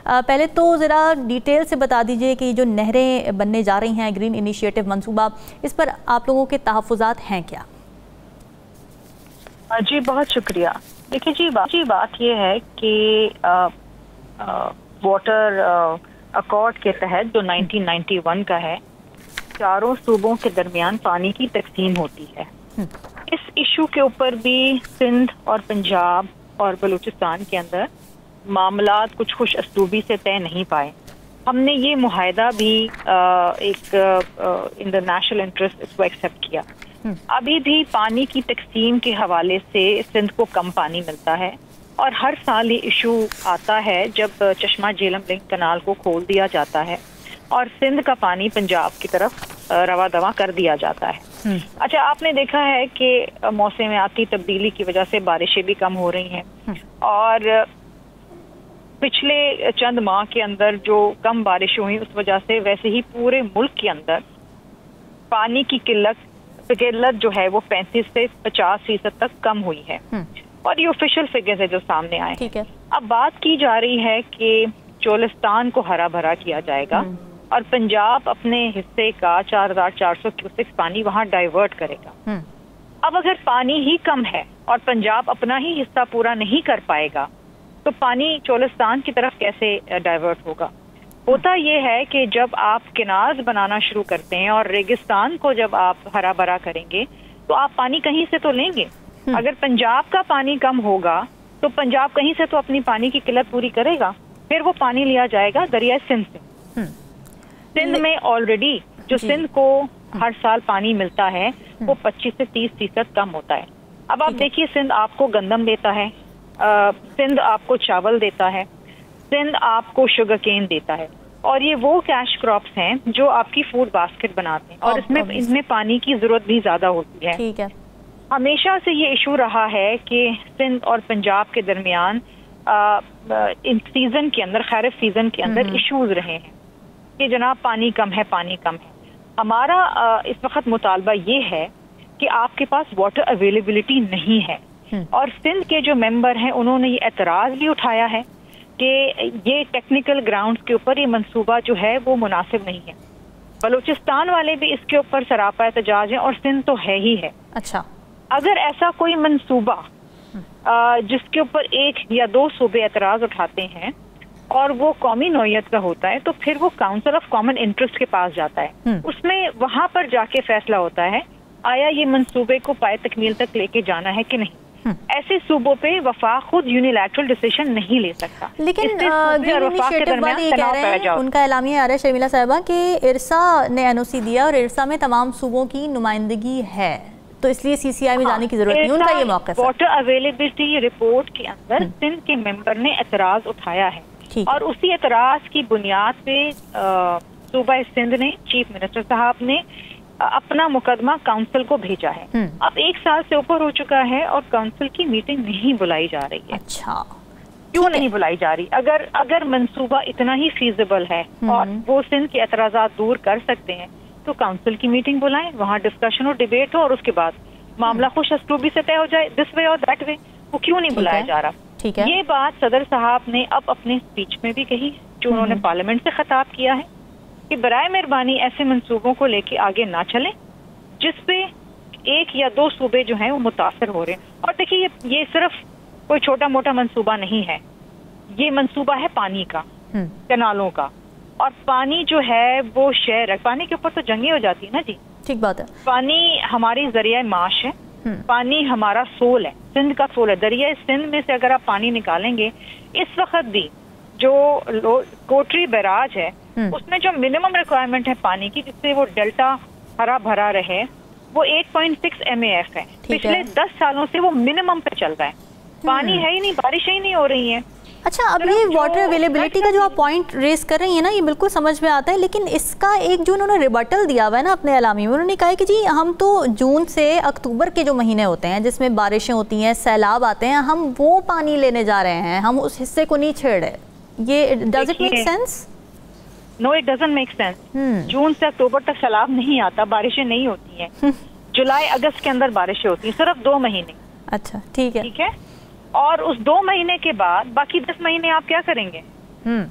पहले तो ज़रा डिटेल से बता दीजिए कि जो नहरें बनने जा रही हैं, ग्रीन इनिशिएटिव मनसूबा, इस पर आप लोगों के तहफ़्फ़ुज़ात हैं क्या? जी बहुत शुक्रिया। देखिए जी बात ये है कि वाटर अकॉर्ड के तहत जो 1991 का है, चारों सूबों के दरमियान पानी की तकसीम होती है। इस इशू के ऊपर भी सिंध और पंजाब और बलूचिस्तान के अंदर मामलात कुछ खुश असलूबी से तय नहीं पाए। हमने ये मुआहदा भी एक इन द नेशनल इंटरेस्ट इसको एक्सेप्ट किया। अभी भी पानी की तकसीम के हवाले से सिंध को कम पानी मिलता है और हर साल ये इशू आता है जब चश्मा झेलम लिंक कनाल को खोल दिया जाता है और सिंध का पानी पंजाब की तरफ रवा दवा कर दिया जाता है। अच्छा, आपने देखा है कि मौसमियाती तब्दीली की वजह से बारिशें भी कम हो रही हैं और पिछले चंद माह के अंदर जो कम बारिश हुई उस वजह से वैसे ही पूरे मुल्क के अंदर पानी की किल्लत जो है वो 35 से 50% तक कम हुई है। और ये ऑफिशियल फिगर्स है जो सामने आए। ठीक है। अब बात की जा रही है कि चोलिस्तान को हरा भरा किया जाएगा और पंजाब अपने हिस्से का 4400 क्यूसेक पानी वहां डाइवर्ट करेगा। अब अगर पानी ही कम है और पंजाब अपना ही हिस्सा पूरा नहीं कर पाएगा तो पानी चोलिस्तान की तरफ कैसे डाइवर्ट होगा? होता यह है कि जब आप किनार्स बनाना शुरू करते हैं और रेगिस्तान को जब आप हरा भरा करेंगे तो आप पानी कहीं से तो लेंगे। अगर पंजाब का पानी कम होगा तो पंजाब कहीं से तो अपनी पानी की किल्लत पूरी करेगा, फिर वो पानी लिया जाएगा दरिया सिंध से। सिंध में ऑलरेडी जो सिंध को हर साल पानी मिलता है वो 25 से 30% कम होता है। अब आप देखिए, सिंध आपको गंदम देता है, सिंध आपको चावल देता है, सिंध आपको शुगर केन देता है और ये वो कैश क्रॉप्स हैं जो आपकी फूड बास्केट बनाते हैं और इनमें पानी की जरूरत भी ज्यादा होती है। ठीक है। हमेशा से ये इशू रहा है कि सिंध और पंजाब के दरमियान इन सीजन के अंदर, खैरिफ सीजन के अंदर इश्यूज रहे हैं कि जनाब पानी कम है, पानी कम है। हमारा इस वक्त मुतालबा ये है कि आपके पास वाटर अवेलेबिलिटी नहीं है और सिंध के जो मेंबर हैं उन्होंने ये एतराज भी उठाया है कि ये टेक्निकल ग्राउंड्स के ऊपर ये मंसूबा जो है वो मुनासिब नहीं है। बलूचिस्तान वाले भी इसके ऊपर सरापा एहतजाज है और सिंध तो है ही है। अच्छा, अगर ऐसा कोई मंसूबा जिसके ऊपर एक या दो सूबे एतराज उठाते हैं और वो कौमी नौयत का होता है तो फिर वो काउंसिल ऑफ कॉमन इंटरेस्ट के पास जाता है। उसमें वहां पर जाके फैसला होता है आया ये मंसूबे को पाए तकमील तक लेके जाना है कि नहीं। ऐसे सूबों पे वफाक खुद यूनिलैटरल डिसीजन नहीं ले सकता। लेकिन इनिशिएटिव वाले ये कह रहे हैं, उनका एलामिया आ रहा है शर्मिला साहिबा कि इरसा ने एनओसी दिया और इरसा में तमाम सूबों की नुमाइंदगी है तो इसलिए सीसीआई में जाने की जरूरत नहीं। उनका ये मौक़िफ़ है। वाटर अवेलेबिलिटी रिपोर्ट के अंदर सिंध के मेंबर ने एतराज उठाया है और उसी एतराज की बुनियाद पे सूबा सिंध ने, चीफ मिनिस्टर साहब ने अपना मुकदमा काउंसिल को भेजा है। अब 1 साल से ऊपर हो चुका है और काउंसिल की मीटिंग नहीं बुलाई जा रही है। अच्छा, क्यों नहीं बुलाई जा रही? अगर मंसूबा इतना ही फीजिबल है और वो सिंध के एतराजात दूर कर सकते हैं तो काउंसिल की मीटिंग बुलाएं, वहाँ डिस्कशन और डिबेट हो और उसके बाद मामला खुश अस्लूबी से तय हो जाए, दिस वे और दैट वे। वो क्यों नहीं बुलाया जा रहा? ठीक है। ये बात सदर साहब ने अब अपने स्पीच में भी कही जो उन्होंने पार्लियामेंट से खिताब किया है कि बराए मेहरबानी ऐसे मंसूबों को लेके आगे ना चलें जिसपे 1 या 2 सूबे जो हैं वो मुतासर हो रहे हैं। और देखिए ये सिर्फ कोई छोटा मोटा मंसूबा नहीं है, ये मंसूबा है पानी का, कैनालों का। और पानी जो है वो शहर है, पानी के ऊपर तो जंगे हो जाती है ना जी। ठीक बात है। पानी हमारी जरिया माश है, पानी हमारा सोल है, सिंध का सोल है। दरिया सिंध में से अगर आप पानी निकालेंगे, इस वक्त भी जो कोटरी बैराज है उसमें जो मिनिमम रिक्वायरमेंट है पानी की जिससे वो डेल्टा हरा भरा रहे, वो 8.6 MAF है। पिछले 10 सालों से वो मिनिमम पे चल रहा है, पानी है ही नहीं, बारिशें ही नहीं हो रही हैं। अच्छा, अब ये वाटर अवेलेबिलिटी का जो आप पॉइंट रेस कर रही हैं ना, ये बिल्कुल समझ में आता है, लेकिन इसका एक जो उन्होंने रिबटल दिया हुआ है ना अपने एलामी में, उन्होंने कहा है कि जी हम तो जून से अक्टूबर के जो महीने होते हैं जिसमें बारिशें होती हैं, सैलाब आते हैं, हम वो पानी लेने जा रहे हैं, हम उस हिस्से को नहीं छेड़े। ये does it make sense? No, it doesn't make sense. जून से अक्टूबर तक सैलाब नहीं आता, बारिशें नहीं होती हैं। जुलाई अगस्त के अंदर बारिशें होती हैं, सिर्फ 2 महीने। अच्छा, ठीक है, ठीक है। और उस 2 महीने के बाद बाकी 10 महीने आप क्या करेंगे?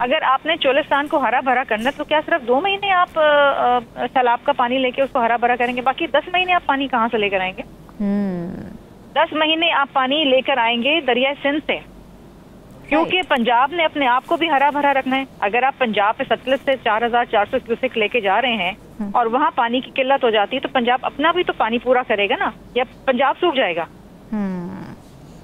अगर आपने चोलिस्तान को हरा भरा करना तो क्या सिर्फ 2 महीने आप सैलाब का पानी लेके उसको हरा भरा करेंगे? बाकी 10 महीने आप पानी कहाँ से लेकर आएंगे? 10 महीने आप पानी लेकर आएंगे दरिया सिंध से, क्योंकि पंजाब ने अपने आप को भी हरा भरा रखना है। अगर आप पंजाब पे सतलज से 4400 क्यूसेक लेके जा रहे हैं और वहाँ पानी की किल्लत हो जाती है तो पंजाब अपना भी तो पानी पूरा करेगा ना, या पंजाब सूख जाएगा?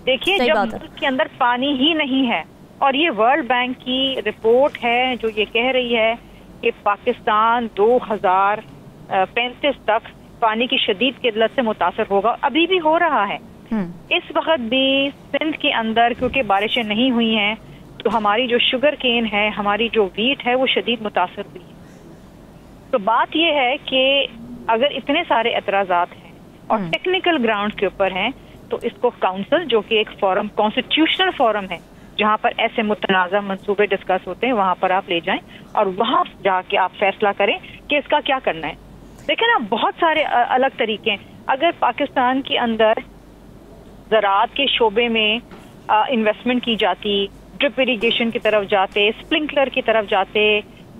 देखिए, जब मुल्क के अंदर पानी ही नहीं है, और ये वर्ल्ड बैंक की रिपोर्ट है जो ये कह रही है कि पाकिस्तान 2035 तक पानी की शदीद किल्लत से मुतासर होगा, अभी भी हो रहा है। इस वक्त भी सिंध के अंदर क्योंकि बारिशें नहीं हुई हैं तो हमारी जो शुगर केन है, हमारी जो वीट है, वो शदीद मुतासर हुई है। तो बात यह है कि अगर इतने सारे एतराज़ात हैं और टेक्निकल ग्राउंड के ऊपर हैं तो इसको काउंसिल, जो कि एक फोरम, कॉन्स्टिट्यूशनल फोरम है जहाँ पर ऐसे मुतनाज़ा मंसूबे डिस्कस होते हैं, वहाँ पर आप ले जाएं और वहाँ जाके आप फैसला करें कि इसका क्या करना है। देखिए ना, बहुत सारे अलग तरीके हैं। अगर पाकिस्तान के अंदर ज़राअत के शोबे में इन्वेस्टमेंट की जाती, ड्रिप इरिगेशन की तरफ जाते, स्प्रिंकलर की तरफ जाते,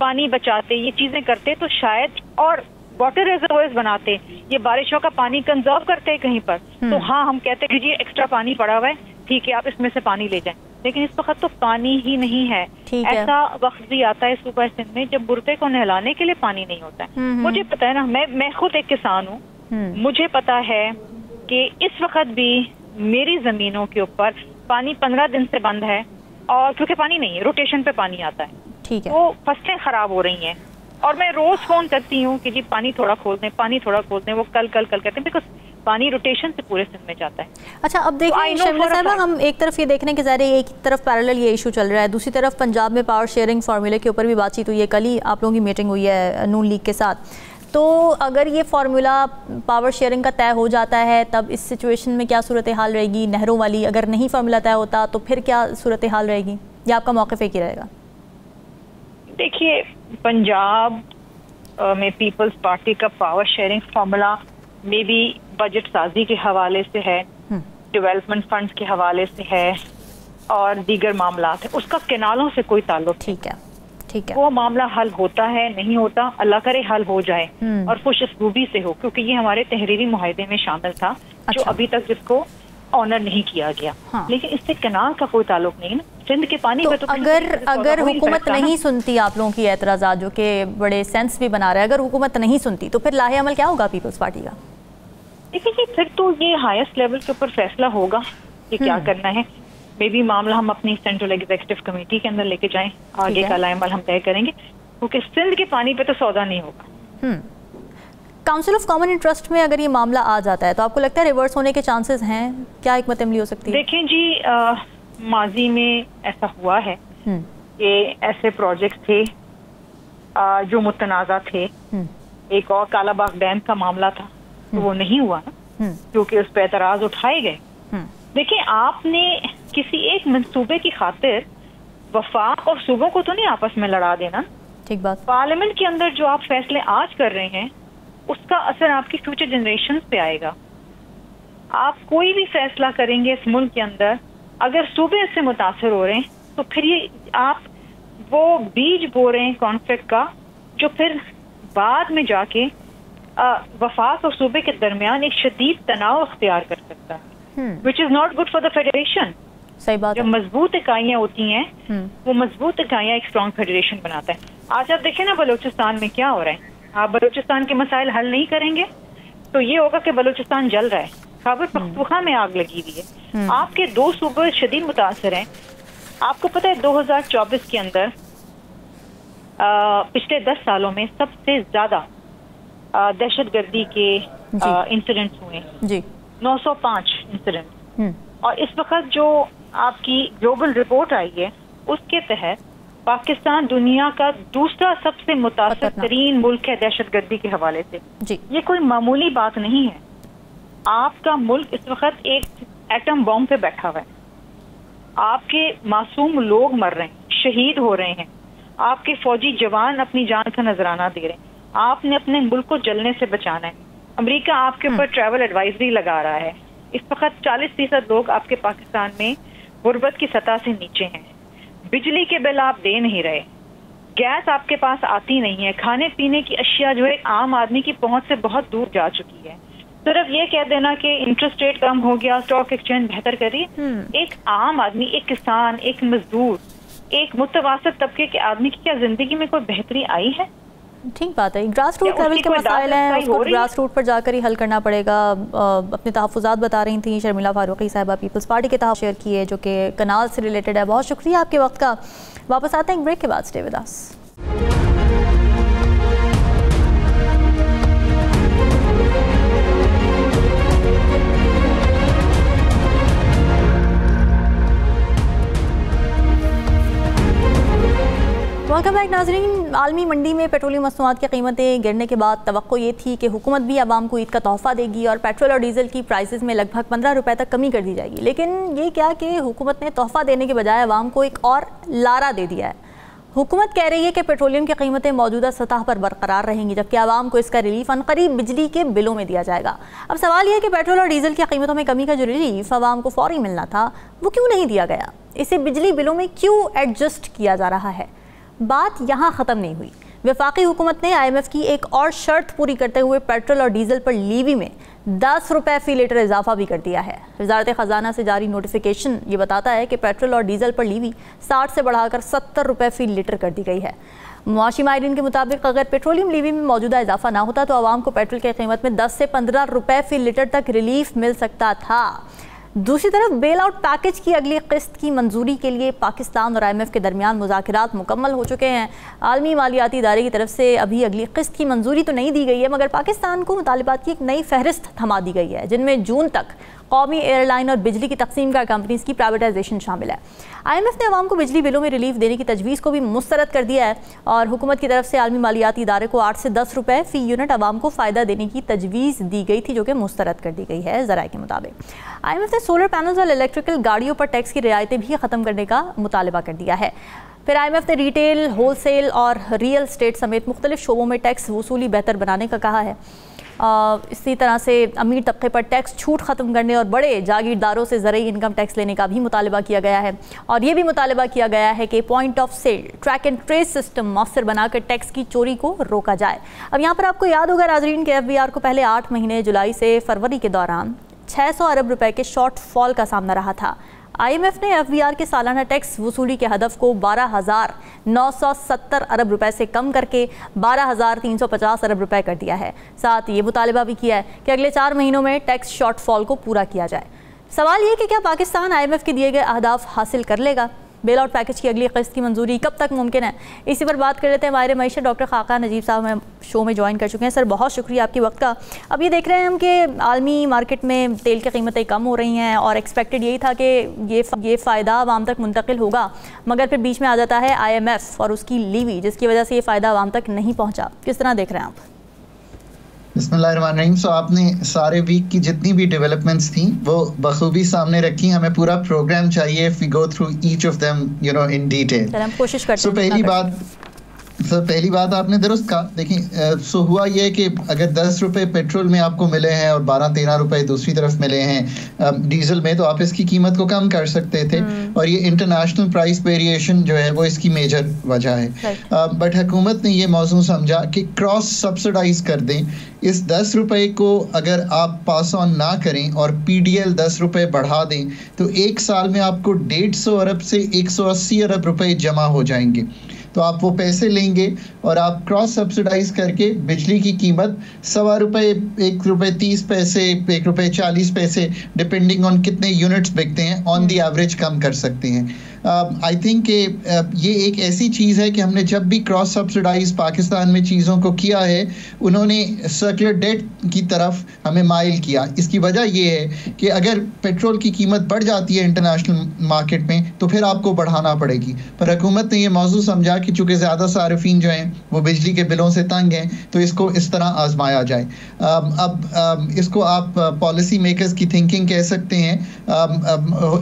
पानी बचाते, ये चीज़ें करते तो शायद, और वाटर रिजर्वोयर्स बनाते, ये बारिशों का पानी कंजर्व करते हैं कहीं पर, तो हाँ हम कहते हैं कि जी एक्स्ट्रा पानी पड़ा हुआ है, ठीक है आप इसमें से पानी ले जाएं। लेकिन इस वक्त तो पानी ही नहीं है। ऐसा वक्त भी आता है सूबा सिंध में जब बुरके को नहलाने के लिए पानी नहीं होता है। मुझे पता है ना, मैं खुद एक किसान हूँ, मुझे पता है कि इस वक्त भी मेरी जमीनों के ऊपर पानी 15 दिन से बंद है, और क्योंकि पानी नहीं है, रोटेशन पे पानी आता है, ठीक है, वो फसलें खराब हो रही हैं। और मैं रोज फोन करती हूँ कि जी पानी थोड़ा खोल दें, पानी थोड़ा खोल दें, वो कल कहते हैं, बिकॉज पानी रोटेशन से पूरे सिंध में जाता है। अच्छा, अब देखिए शर्मिला साहिबा, हम एक तरफ ये देख रहे हैं कि ज़ाहिर है एक तरफ पैरेलल ये इशू चल रहा है, दूसरी तरफ पंजाब में पावर शेयरिंग फार्मूले के ऊपर भी बातचीत हुई है, कल ही आप लोगों की मीटिंग हुई है नून लीग के साथ। तो अगर ये फार्मूला पावर शेयरिंग का तय हो जाता है तब इस सिचुएशन में क्या सूरत हाल रहेगी नहरों वाली? अगर नहीं फार्मूला तय होता तो फिर क्या सूरत हाल रहेगी, या आपका मौक़िफ़ एक ही रहेगा? देखिए, पंजाब में पीपल्स पार्टी का पावर शेयरिंग फार्मूला में भी बजट साजी के हवाले से है, डेवलपमेंट फंड्स के हवाले से है, और दीगर मामलात है, उसका किनालों से कोई ताल्लुक। ठीक है, ठीक है, वो मामला हल होता है, नहीं होता, अल्लाह करे हल हो जाए और खुश असलूबी से हो, क्योंकि ये हमारे तहरीरी मुआहदे में शामिल था। अच्छा। जो अभी तक जिसको ऑनर नहीं किया गया। हाँ। लेकिन इससे कनाल का कोई ताल्लुक नहीं ना, सिंध के पानी तो में। तो अगर हुकूमत नहीं सुनती आप लोगों की एतराज़ात, जो कि बड़े सेंस भी बना रहे हैं, अगर हुकूमत नहीं सुनती तो फिर लाहे अमल क्या होगा पीपल्स पार्टी का? देखिए, फिर तो ये हाईएस्ट लेवल के ऊपर फैसला होगा कि क्या करना है। मे बी मामला हम अपनी सेंट्रल एग्जीक्यूटिव कमेटी के अंदर लेके जाएं, आगे का लाएमल हम तय करेंगे, क्योंकि सिंध के पानी पे तो सौदा नहीं होगा। काउंसिल ऑफ कॉमन इंटरेस्ट में अगर ये मामला आ जाता है तो आपको लगता है रिवर्स होने के चांसेस हैं? क्या हिकमत अमली हो सकती है? देखें जी, माजी में ऐसा हुआ है कि ऐसे प्रोजेक्ट थे जो मुतनाज़ा थे। एक और कालाबाग डैम का मामला था, तो वो नहीं हुआ ना, क्योंकि उस पर एतराज उठाए गए। देखिए, आपने किसी एक मंसूबे की खातिर वफाक और सूबों को तो नहीं आपस में लड़ा देना। ठीक बात। पार्लियामेंट के अंदर जो आप फैसले आज कर रहे हैं उसका असर आपकी फ्यूचर जनरेशन पे आएगा। आप कोई भी फैसला करेंगे इस मुल्क के अंदर, अगर सूबे इससे मुतासर हो रहे हैं तो फिर ये आप वो बीज बो रहे हैं कॉन्फ्लिक्ट का, जो फिर बाद में जाके वफाक और सूबे के दरमियान एक शदीद तनाव अख्तियार कर सकता है, which is not good for the federation. सही बात। जब मजबूत इकाइयां होती हैं, वो मजबूत इकाइयां एक स्ट्रॉन्ग फेडरेशन बनाता है। आज आप देखें ना बलूचिस्तान में क्या हो रहा है। आप बलूचिस्तान के मसाइल हल नहीं करेंगे तो ये होगा कि बलूचिस्तान जल रहा है। खैबर पख्तूनख्वा में आग लगी हुई है। आपके 2 सूबे शदीद मुतासर हैं। आपको पता है 2024 के अंदर पिछले 10 सालों में सबसे ज्यादा दहशतगर्दी के इंसिडेंट्स हुए जी, 905 इंसिडेंट। और इस वक्त जो आपकी ग्लोबल रिपोर्ट आई है उसके तहत पाकिस्तान दुनिया का दूसरा सबसे मुतासर तरीन मुल्क है दहशतगर्दी के हवाले से जी। ये कोई मामूली बात नहीं है। आपका मुल्क इस वक्त एक एटम बॉम्ब पे बैठा हुआ है। आपके मासूम लोग मर रहे हैं, शहीद हो रहे हैं, आपके फौजी जवान अपनी जान का नजराना दे रहे हैं। आपने अपने मुल्क को जलने से बचाना है। अमेरिका आपके ऊपर ट्रैवल एडवाइजरी लगा रहा है। इस वक्त 40% लोग आपके पाकिस्तान में गुर्बत की सतह से नीचे हैं। बिजली के बिल आप दे नहीं रहे, गैस आपके पास आती नहीं है, खाने पीने की अशिया जो है आम आदमी की पहुंच से बहुत दूर जा चुकी है। सिर्फ ये कह देना कि इंटरेस्ट रेट कम हो गया, स्टॉक एक्सचेंज बेहतर करिए, एक आम आदमी, एक किसान, एक मजदूर, एक मुतवासित तबके के आदमी की क्या जिंदगी में कोई बेहतरी आई है? ठीक बात है। ग्रास रूट लेवल के मसाइल हैं, उसको ग्रास रूट पर जाकर ही हल करना पड़ेगा। अपने तहफ़्फ़ुज़ात बता रही थी शर्मिला फारूकी साहिबा, पीपल्स पार्टी के तहफ़्फ़ुज़ शेयर किए जो कि कनाल से रिलेटेड है। बहुत शुक्रिया आपके वक्त का। वापस आते हैं एक ब्रेक के बाद। Stay with us. Welcome back नाज़रीन। आलमी मंडी में पेट्रोलियम मसनूआत की कीमतें गिरने के बाद तवक्को ये थी कि हुकूमत भी आवाम को ईद का तोहफ़ा देगी और पेट्रोल और डीज़ल की प्राइसेस में लगभग 15 रुपए तक कमी कर दी जाएगी। लेकिन ये क्या कि हुकूमत ने तोहफ़ा देने के बजाय आवाम को एक और लारा दे दिया है। हुकूमत कह रही है कि पेट्रोलियम की कीमतें मौजूदा सतह पर बरकरार रहेंगी, जबकि आवाम को इसका रिलीफ अनकरीब बिजली के बिलों में दिया जाएगा। अब सवाल यह है कि पेट्रोल और डीजल की कीमतों में कमी का जो रिलीफ आवाम को फौरी मिलना था वो क्यों नहीं दिया गया? इसे बिजली बिलों में क्यों एडजस्ट किया जा रहा है? बात यहाँ ख़त्म नहीं हुई। वफाकी हुकूमत ने IMF की एक और शर्त पूरी करते हुए पेट्रोल और डीजल पर लीवी में 10 रुपये फ़ी लीटर इजाफा भी कर दिया है। वजारत ख़जाना से जारी नोटिफिकेशन ये बताता है कि पेट्रोल और डीजल पर लीवी 60 से बढ़ाकर 70 रुपये फ़ी लीटर कर दी गई है। मुआशी माहिरीन के मुताबिक अगर पेट्रोलियम लीवी में मौजूदा इजाफा ना होता तो आवाम को पेट्रोल की कीमत में 10 से 15 रुपये फ़ी लीटर तक रिलीफ मिल सकता था। दूसरी तरफ बेल आउट पैकेज की अगली किस्त की मंजूरी के लिए पाकिस्तान और IMF के दरमियान मुज़ाकरात मुकम्मल हो चुके हैं। आलमी मालियाती इदारे की तरफ से अभी अगली किस्त की मंजूरी तो नहीं दी गई है, मगर पाकिस्तान को मुतालिबात की एक नई फहरिस्त थमा दी गई है, जिनमें जून तक कौमी एयरलाइन और बिजली की तकसीम का कंपनीज की प्राइवेटाइजेशन शामिल है। IMF ने आवाम को बिजली बिलों में रिलीफ देने की तजवीज़ को भी मुस्तरद कर दिया है और हुकूमत की तरफ से आलमी मालियाती इदारे को 8 से 10 रुपये फ़ी यूनिट आवाम को फ़ायदा देने की तजवीज़ दी गई थी, जो कि मुस्तरद कर दी गई है ज़राए के मुताबिक। IMF ने सोलर पैनल्स और इलेक्ट्रिकल गाड़ियों पर टैक्स की रियायतें भी ख़त्म करने का मुतालबा कर दिया है। फिर IMF ने रिटेल, होलसेल और रियल स्टेट समेत मुख्तलिफ शोबों में टैक्स वसूली बेहतर बनाने का कहा है। इसी तरह से अमीर तबके पर टैक्स छूट ख़त्म करने और बड़े जागीरदारों से ज़रूरी इनकम टैक्स लेने का भी मुतालबा किया गया है। और ये भी मुतालबा किया गया है कि point of sale track and trace system मौसर बनाकर टैक्स की चोरी को रोका जाए। अब यहाँ पर आपको याद होगा नाज़रीन के FBR को पहले 8 महीने जुलाई से फरवरी के दौरान 600 अरब रुपए के शॉर्ट फॉल का सामना रहा था। IMF ने FBR के सालाना टैक्स वसूली के हदफ को 12,970 अरब रुपए से कम करके 12,350 अरब रुपए कर दिया है। साथ ये मुतालबा भी किया है कि अगले 4 महीनों में टैक्स शॉर्टफॉल को पूरा किया जाए। सवाल ये कि क्या पाकिस्तान IMF के दिए गए अहदाफ हासिल कर लेगा? बेल आउट पैकेज की अगली किस्त की मंजूरी कब तक मुमकिन है? इसी पर बात कर लेते हैं। हमारे मईशत डॉक्टर खाका नजीब साहब में शो में ज्वाइन कर चुके हैं। सर, बहुत शुक्रिया आपके वक्त का। अब ये देख रहे हैं हम कि आलमी मार्केट में तेल की कीमतें कम हो रही हैं और एक्सपेक्टेड यही था कि ये फ़ायदा आवाम तक मुंतकिल होगा, मगर फिर बीच में आ जाता है IMF और उसकी लीवी, जिसकी वजह से ये फ़ायदा आवाम तक नहीं पहुँचा। किस तरह देख रहे हैं आप? बिस्मिल्लाहिर्रहमानिर्रहीम। सो आपने सारे वीक की जितनी भी डेवलपमेंट्स थी वो बखूबी सामने रखी। हमें पूरा प्रोग्राम चाहिए if we go through each of them in detail. हम कोशिश करते हैं। पहली बात आपने दुरुस्त कहा। देखिए, सो हुआ ये कि अगर 10 रुपए पेट्रोल में आपको मिले हैं और 12-13 रुपए दूसरी तरफ मिले हैं डीजल में, तो आप इसकी कीमत को कम कर सकते थे और ये इंटरनेशनल प्राइस वेरिएशन जो है वो इसकी मेजर वजह है। बट हुकूमत ने ये मौजू समझा कि क्रॉस सब्सिडाइज कर दें। इस 10 रुपए को अगर आप पास ऑन ना करें और PDL 10 रुपए बढ़ा दें तो एक साल में आपको 150 अरब से 180 अरब रुपए जमा हो जाएंगे। तो आप वो पैसे लेंगे और आप क्रॉस सब्सिडाइज करके बिजली की कीमत 1.25 रुपये, 1 रुपये 30 पैसे, 1 रुपये 40 पैसे डिपेंडिंग ऑन कितने यूनिट्स बिकते हैं ऑन दी एवरेज कम कर सकते हैं। आई थिंक ये एक ऐसी चीज़ है कि हमने जब भी क्रॉस सब्सिडाइज पाकिस्तान में चीज़ों को किया है, उन्होंने सर्कुलर डेट की तरफ हमें माइल किया। इसकी वजह ये है कि अगर पेट्रोल की कीमत बढ़ जाती है इंटरनेशनल मार्केट में तो फिर आपको बढ़ाना पड़ेगी। पर हुकूमत ने ये मौजू समझा कि चूँकि ज़्यादा सार्फिन जो हैं वो बिजली के बिलों से तंग हैं, तो इसको इस तरह आजमाया जाए। अब इसको आप पॉलिसी मेकर्स की थिंकिंग कह सकते हैं।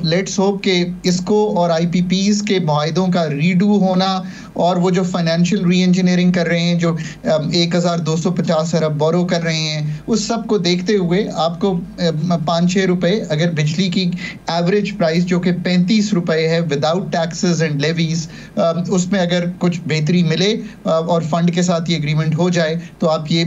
लेट्स होप कि इसको और IPPs के मुआहिदों का रीडू होना और वो जो फाइनेंशियल री इंजीनियरिंग कर रहे हैं, जो 1250 अरब बोरो कर रहे हैं, उस सब को देखते हुए आपको 5-6 रुपए अगर बिजली की एवरेज प्राइस जो कि 35 रुपए है विदाउट टैक्सेस एंड लेवीज, उसमें अगर कुछ बेहतरी मिले और फंड के साथ ये एग्रीमेंट हो जाए तो आप ये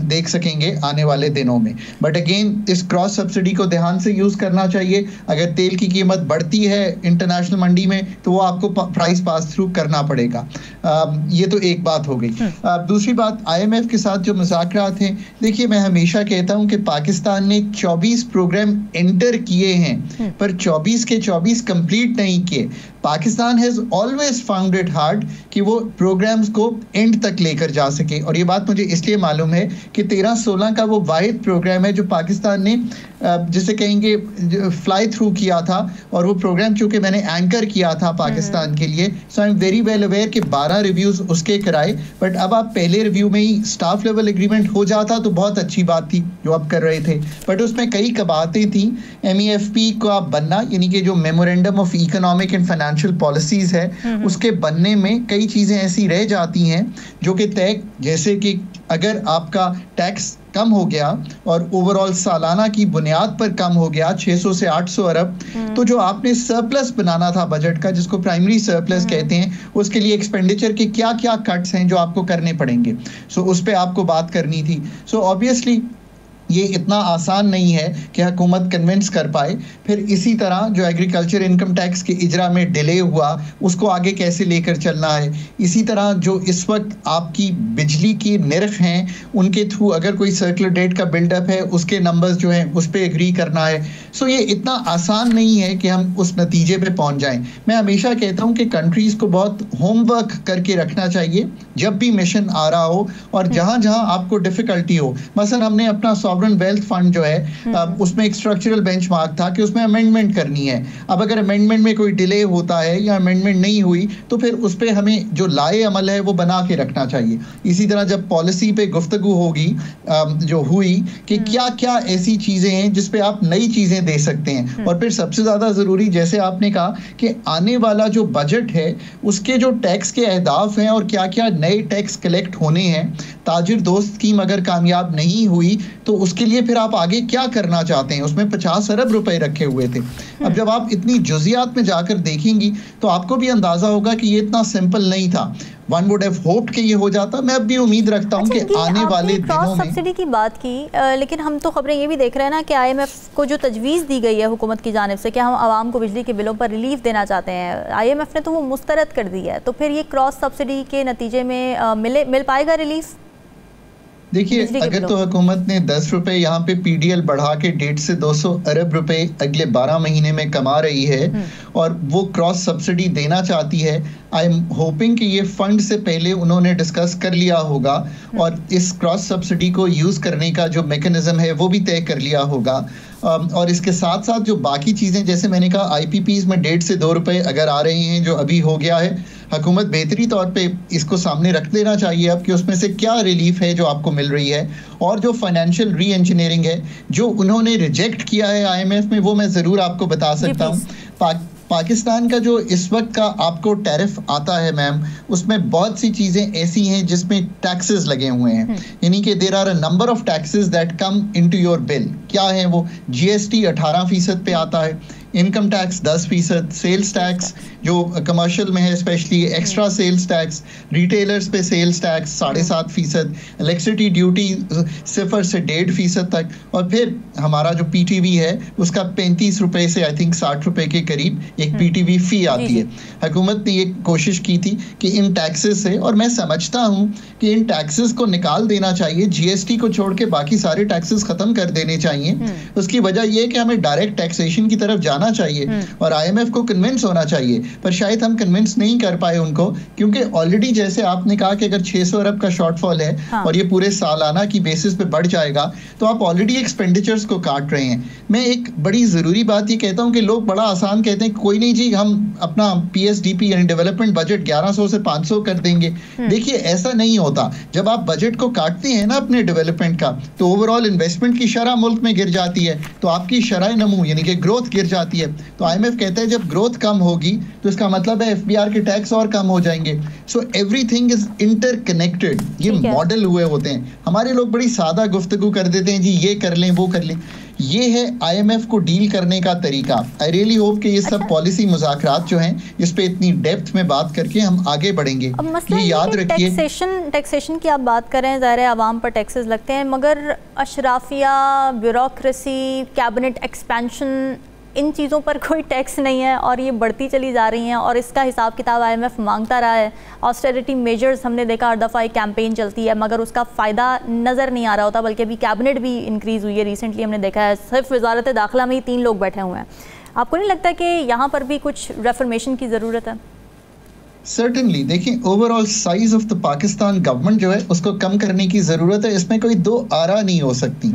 देख सकेंगे आने वाले दिनों में। बट अगेन इस क्रॉस सब्सिडी को ध्यान से यूज़ करना चाहिए। अगर तेल की कीमत बढ़ती है इंटरनेशनल मंडी में तो वो आपको प्राइस पास थ्रू करना पड़ेगा। ये तो एक बात हो गई। दूसरी बात, IMF के साथ जो मुज़ाकरात हैं, देखिए मैं हमेशा कहता हूं कि पाकिस्तान ने 24 प्रोग्राम एंटर किए हैं पर 24 के 24 कंप्लीट नहीं किए। Pakistan has always found it hard कि वो प्रोग्राम्स को एंड तक लेकर जा सके, और ये बात मुझे इसलिए मालूम है कि 13-16 का वो वाहिद प्रोग्राम है जो पाकिस्तान ने जिसे कहेंगे फ्लाई थ्रू किया था, और वो प्रोग्राम चूंकि मैंने एंकर किया था पाकिस्तान के लिए, so I am very well aware कि 12 रिव्यूज़ उसके कराए। बट अब आप पहले रिव्यू में ही स्टाफ लेवल एग्रीमेंट हो जाता तो बहुत अच्छी बात थी जो आप कर रहे थे, बट उसमें कई कबातें थी। MEFP को आप बनना, यानी कि जो memorandum of economic and financial financial policies है उसके बनने में कई चीजें ऐसी रह जाती हैं जो कि तय, जैसे कि अगर आपका टैक्स कम हो गया और ओवरऑल सालाना की बुनियाद पर कम हो गया 600 से 800 अरब, तो जो आपने सरप्लस बनाना था बजट का, जिसको प्राइमरी सरप्लस कहते हैं, उसके लिए एक्सपेंडिचर के क्या क्या कट्स हैं जो आपको करने पड़ेंगे, सो उस पे आपको बात करनी थी। सो ऑब्वियसली ये इतना आसान नहीं है कि हुकूमत कन्विंस कर पाए। फिर इसी तरह जो एग्रीकल्चर इनकम टैक्स के इजरा में डिले हुआ, उसको आगे कैसे लेकर चलना है। इसी तरह जो इस वक्त आपकी बिजली की निर्ख हैं, उनके थ्रू अगर कोई सर्कुलर डेट का बिल्डअप है, उसके नंबर्स जो हैं उस पर एग्री करना है। सो ये इतना आसान नहीं है कि हम उस नतीजे पे पहुंच जाएं। मैं हमेशा कहता हूं कि कंट्रीज को बहुत होमवर्क करके रखना चाहिए जब भी मिशन आ रहा हो, और जहां जहां आपको डिफिकल्टी हो। मसलन हमने अपना सॉवरेन वेल्थ फंड जो है उसमें एक स्ट्रक्चरल बेंचमार्क था कि उसमें अमेंडमेंट करनी है। अब अगर अमेंडमेंट में कोई डिले होता है या अमेंडमेंट नहीं हुई तो फिर उस पर हमें जो लाए अमल है वो बना के रखना चाहिए। इसी तरह जब पॉलिसी पे गुफ्तगू होगी जो हुई कि क्या क्या ऐसी चीजें हैं जिस पे आप नई चीजें दे सकते हैं, और फिर सबसे ज्यादा जरूरी जैसे आपने कहा कि आने वाला जो बजट है उसके जो टैक्स के अहदाफ हैं और क्या क्या नए टैक्स कलेक्ट होने हैं। ताजिर दोस्त स्कीम अगर कामयाब नहीं हुई तो उसके लिए फिर आप आगे क्या करना चाहते हैं, उसमें 50 अरब रुपए रखे हुए थे। अब जब आप इतनी जुजियात में जाकर देखेंगी तो आपको भी अंदाजा होगा कि ये इतना सिंपल नहीं था। वन वुड हैव होप्ड कि ये हो जाता। मैं अब भी उम्मीद रखता हूं कि आने वाले दिनों में सब्सिडी की बात की, लेकिन हम तो खबरें ये भी देख रहे हैं ना कि IMF को जो तजवीज़ दी गई है हुकूमत की जानिब से कि हम आवाम को बिजली के बिलों पर रिलीफ देना चाहते हैं, IMF ने तो वो मुस्तरद कर दी है। तो फिर ये क्रॉस सब्सिडी के नतीजे में मिल पाएगा रिलीफ? देखिए, अगर तो हुकूमत ने 10 रुपए यहाँ पे PDL बढ़ा के 150 से 200 अरब रुपए अगले 12 महीने में कमा रही है और वो क्रॉस सब्सिडी देना चाहती है, आई एम होपिंग कि ये फंड से पहले उन्होंने डिस्कस कर लिया होगा और इस क्रॉस सब्सिडी को यूज करने का जो मैकेनिज्म है वो भी तय कर लिया होगा। और इसके साथ साथ जो बाकी चीजें, जैसे मैंने कहा IPPs में 1.5 से 2 रुपए अगर आ रहे हैं जो अभी हो गया है, हुकूमत बेहतरी तौर पे इसको सामने रख देना चाहिए अब कि उसमें से क्या रिलीफ है जो आपको मिल रही है। और जो फाइनेंशियल री इंजीनियरिंग है जो उन्होंने रिजेक्ट किया है IMF में, वो मैं ज़रूर आपको बता सकता हूँ। पाकिस्तान का जो इस वक्त का आपको टैरिफ आता है मैम, उसमें बहुत सी चीज़ें ऐसी हैं जिसमें टैक्सेस लगे हुए हैं, यानी कि there are a number of taxes that come into your bill. क्या है वो? GST 18% पे आता है, इनकम टैक्स 10%, सेल्स टैक्स जो कमर्शियल में है specially, extra sales tax, retailers पे सेल्स टैक्स 7.5%, इलेक्ट्रिसिटी ड्यूटी 0 से 1.5% तक, और फिर हमारा जो PTV है उसका 35 रुपए से आई थिंक 60 रुपए के करीब एक PTV फी आती है। हुकूमत ने ये कोशिश की थी कि इन टैक्सेस से, और मैं समझता हूँ कि इन टैक्सेस को निकाल देना चाहिए, GST को छोड़ के बाकी सारे टैक्सेस खत्म कर देने चाहिए। उसकी वजह यह है कि हमें डायरेक्ट टैक्सेशन की तरफ जाना चाहिए और IMF को कन्विंस होना चाहिए, पर शायद हम कन्विंस नहीं कर पाए उनको, क्योंकि ऑलरेडी जैसे आपने कहा कि अगर 600 अरब का शॉर्टफॉल है और ये पूरे सालाना की बेसिस पे बढ़ जाएगा तो आप ऑलरेडी एक्सपेंडिचर्स को काट रहे हैं। मैं एक बड़ी जरूरी बात ये कहता हूं कि लोग बड़ा आसान कहते हैं कोई नहीं जी, हम अपना PSDP यानी डेवलपमेंट बजट 1100 से 500 कर देंगे। देखिए, ऐसा नहीं होता। जब आप बजट को काटते हैं ना अपने डेवलपमेंट का, तो ओवरऑल इन्वेस्टमेंट की शरह मुल्क में गिर जाती है, तो आपकी शरह नमू यानी कि ग्रोथ गिर जाती है। तो IMF कहता है जब ग्रोथ कम होगी तो इसका मतलब है FBR के टैक्स और कम हो जाएंगे। So everything is interconnected. ये मॉडल हुए होते हैं। हमारे लोग बड़ी सादा गुफ्तगू कर देते हैं, जी ये कर लें वो कर लें। ये है IMF को डील करने का तरीका। आई रियली होप कि ये सब पॉलिसी मुज़ाकरात जो हैं इस पे इतनी डेप्थ में बात करके हम आगे बढ़ेंगे। ये याद रखिए, टैक्सेशन की आप बात कर रहे हैं, ज़ाहिर है आवाम पर टैक्सेस लगते हैं, मगर अशराफिया, ब्यूरोक्रेसी, कैबिनेट एक्सपेंशन, इन चीज़ों पर कोई टैक्स नहीं है और ये बढ़ती चली जा रही हैं और इसका हिसाब किताब IMF मांगता रहा है। ऑस्टेरिटी मेजर्स हमने देखा, हर दफ़ा एक कैंपेन चलती है मगर उसका फ़ायदा नज़र नहीं आ रहा होता, बल्कि अभी कैबिनेट भी इंक्रीज़ हुई है। रिसेंटली हमने देखा है सिर्फ वजारत दाखिला में ही 3 लोग बैठे हुए हैं। आपको नहीं लगता कि यहाँ पर भी कुछ रेफर्मेशन की ज़रूरत है? सर्टेनली। देखिए, overall size of the Pakistan government जो है उसको कम करने की जरूरत है, इसमें कोई दो आरा नहीं हो सकती।